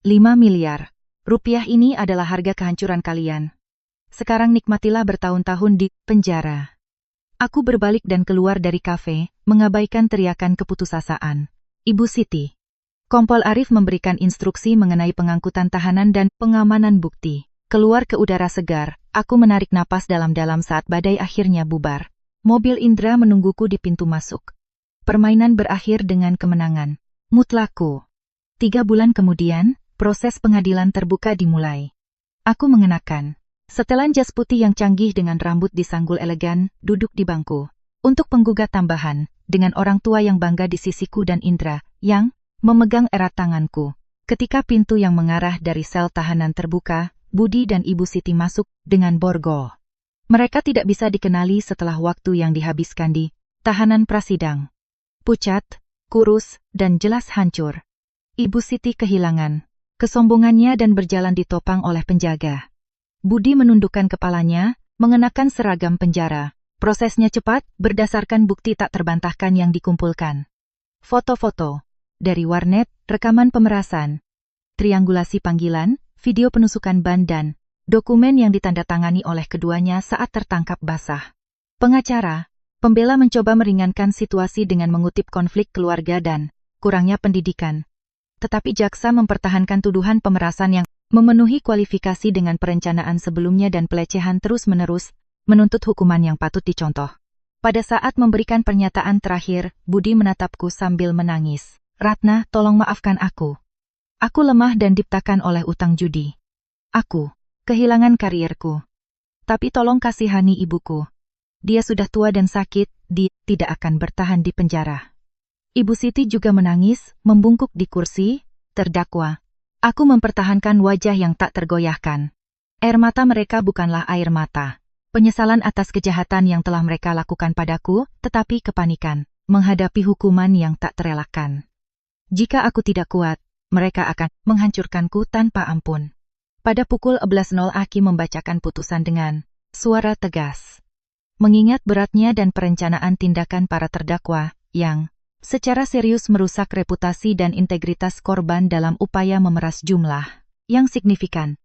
5 miliar rupiah ini adalah harga kehancuran kalian. Sekarang nikmatilah bertahun-tahun di penjara. Aku berbalik dan keluar dari kafe, mengabaikan teriakan keputusasaan. Ibu Siti. Kompol Arif memberikan instruksi mengenai pengangkutan tahanan dan pengamanan bukti. Keluar ke udara segar, aku menarik napas dalam-dalam saat badai akhirnya bubar. Mobil Indra menungguku di pintu masuk. Permainan berakhir dengan kemenangan mutlakku. 3 bulan kemudian, proses pengadilan terbuka dimulai. Aku mengenakan setelan jas putih yang canggih dengan rambut disanggul elegan, duduk di bangku. Untuk penggugat tambahan, dengan orang tua yang bangga di sisiku dan Indra, yang memegang erat tanganku. Ketika pintu yang mengarah dari sel tahanan terbuka, Budi dan Ibu Siti masuk dengan borgol. Mereka tidak bisa dikenali setelah waktu yang dihabiskan di tahanan prasidang. Pucat, kurus, dan jelas hancur. Ibu Siti kehilangan kesombongannya dan berjalan ditopang oleh penjaga. Budi menundukkan kepalanya, mengenakan seragam penjara. Prosesnya cepat, berdasarkan bukti tak terbantahkan yang dikumpulkan. Foto-foto dari warnet, rekaman pemerasan, triangulasi panggilan, video penusukan ban dan dokumen yang ditandatangani oleh keduanya saat tertangkap basah. Pengacara, pembela mencoba meringankan situasi dengan mengutip konflik keluarga dan kurangnya pendidikan. Tetapi jaksa mempertahankan tuduhan pemerasan yang memenuhi kualifikasi dengan perencanaan sebelumnya dan pelecehan terus-menerus, menuntut hukuman yang patut dicontoh. Pada saat memberikan pernyataan terakhir, Budi menatapku sambil menangis. Ratna, tolong maafkan aku. Aku lemah dan diptakan oleh utang judi. Aku kehilangan karierku. Tapi tolong kasihani ibuku. Dia sudah tua dan sakit, dia tidak akan bertahan di penjara. Ibu Siti juga menangis, membungkuk di kursi, terdakwa. Aku mempertahankan wajah yang tak tergoyahkan. Air mata mereka bukanlah air mata penyesalan atas kejahatan yang telah mereka lakukan padaku, tetapi kepanikan menghadapi hukuman yang tak terelakkan. Jika aku tidak kuat, mereka akan menghancurkanku tanpa ampun. Pada pukul 11.00 Hakim membacakan putusan dengan suara tegas. mengingat beratnya dan perencanaan tindakan para terdakwa, yang secara serius merusak reputasi dan integritas korban dalam upaya memeras jumlah yang signifikan.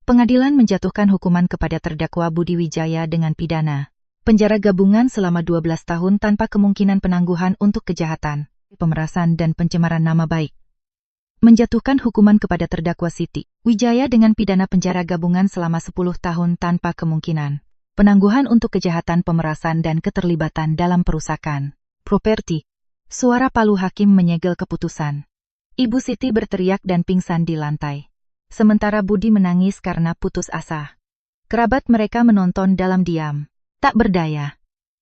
Pengadilan menjatuhkan hukuman kepada terdakwa Budi Wijaya dengan pidana penjara gabungan selama 12 tahun tanpa kemungkinan penangguhan untuk kejahatan, pemerasan dan pencemaran nama baik. Menjatuhkan hukuman kepada terdakwa Siti Wijaya dengan pidana penjara gabungan selama 10 tahun tanpa kemungkinan penangguhan untuk kejahatan pemerasan dan keterlibatan dalam perusakan properti. Suara palu hakim menyegel keputusan. Ibu Siti berteriak dan pingsan di lantai. Sementara Budi menangis karena putus asa. Kerabat mereka menonton dalam diam. Tak berdaya.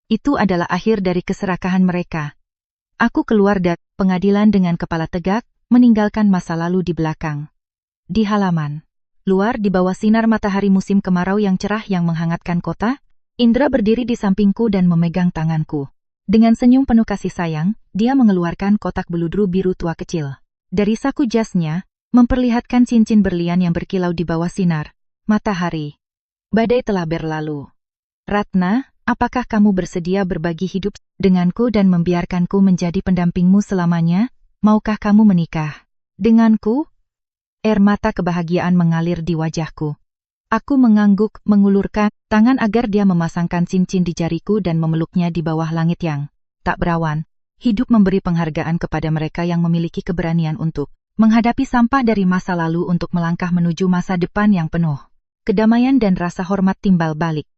Itu adalah akhir dari keserakahan mereka. Aku keluar dari pengadilan dengan kepala tegak, meninggalkan masa lalu di belakang. Di halaman luar di bawah sinar matahari musim kemarau yang cerah yang menghangatkan kota, Indra berdiri di sampingku dan memegang tanganku. Dengan senyum penuh kasih sayang, dia mengeluarkan kotak beludru biru tua kecil. Dari saku jasnya, memperlihatkan cincin berlian yang berkilau di bawah sinar matahari. Badai telah berlalu. Ratna, apakah kamu bersedia berbagi hidup denganku dan membiarkanku menjadi pendampingmu selamanya? Maukah kamu menikah denganku? Air mata kebahagiaan mengalir di wajahku. Aku mengangguk, mengulurkan tangan agar dia memasangkan cincin di jariku dan memeluknya di bawah langit yang tak berawan. Hidup memberi penghargaan kepada mereka yang memiliki keberanian untuk menghadapi sampah dari masa lalu untuk melangkah menuju masa depan yang penuh kedamaian dan rasa hormat timbal balik.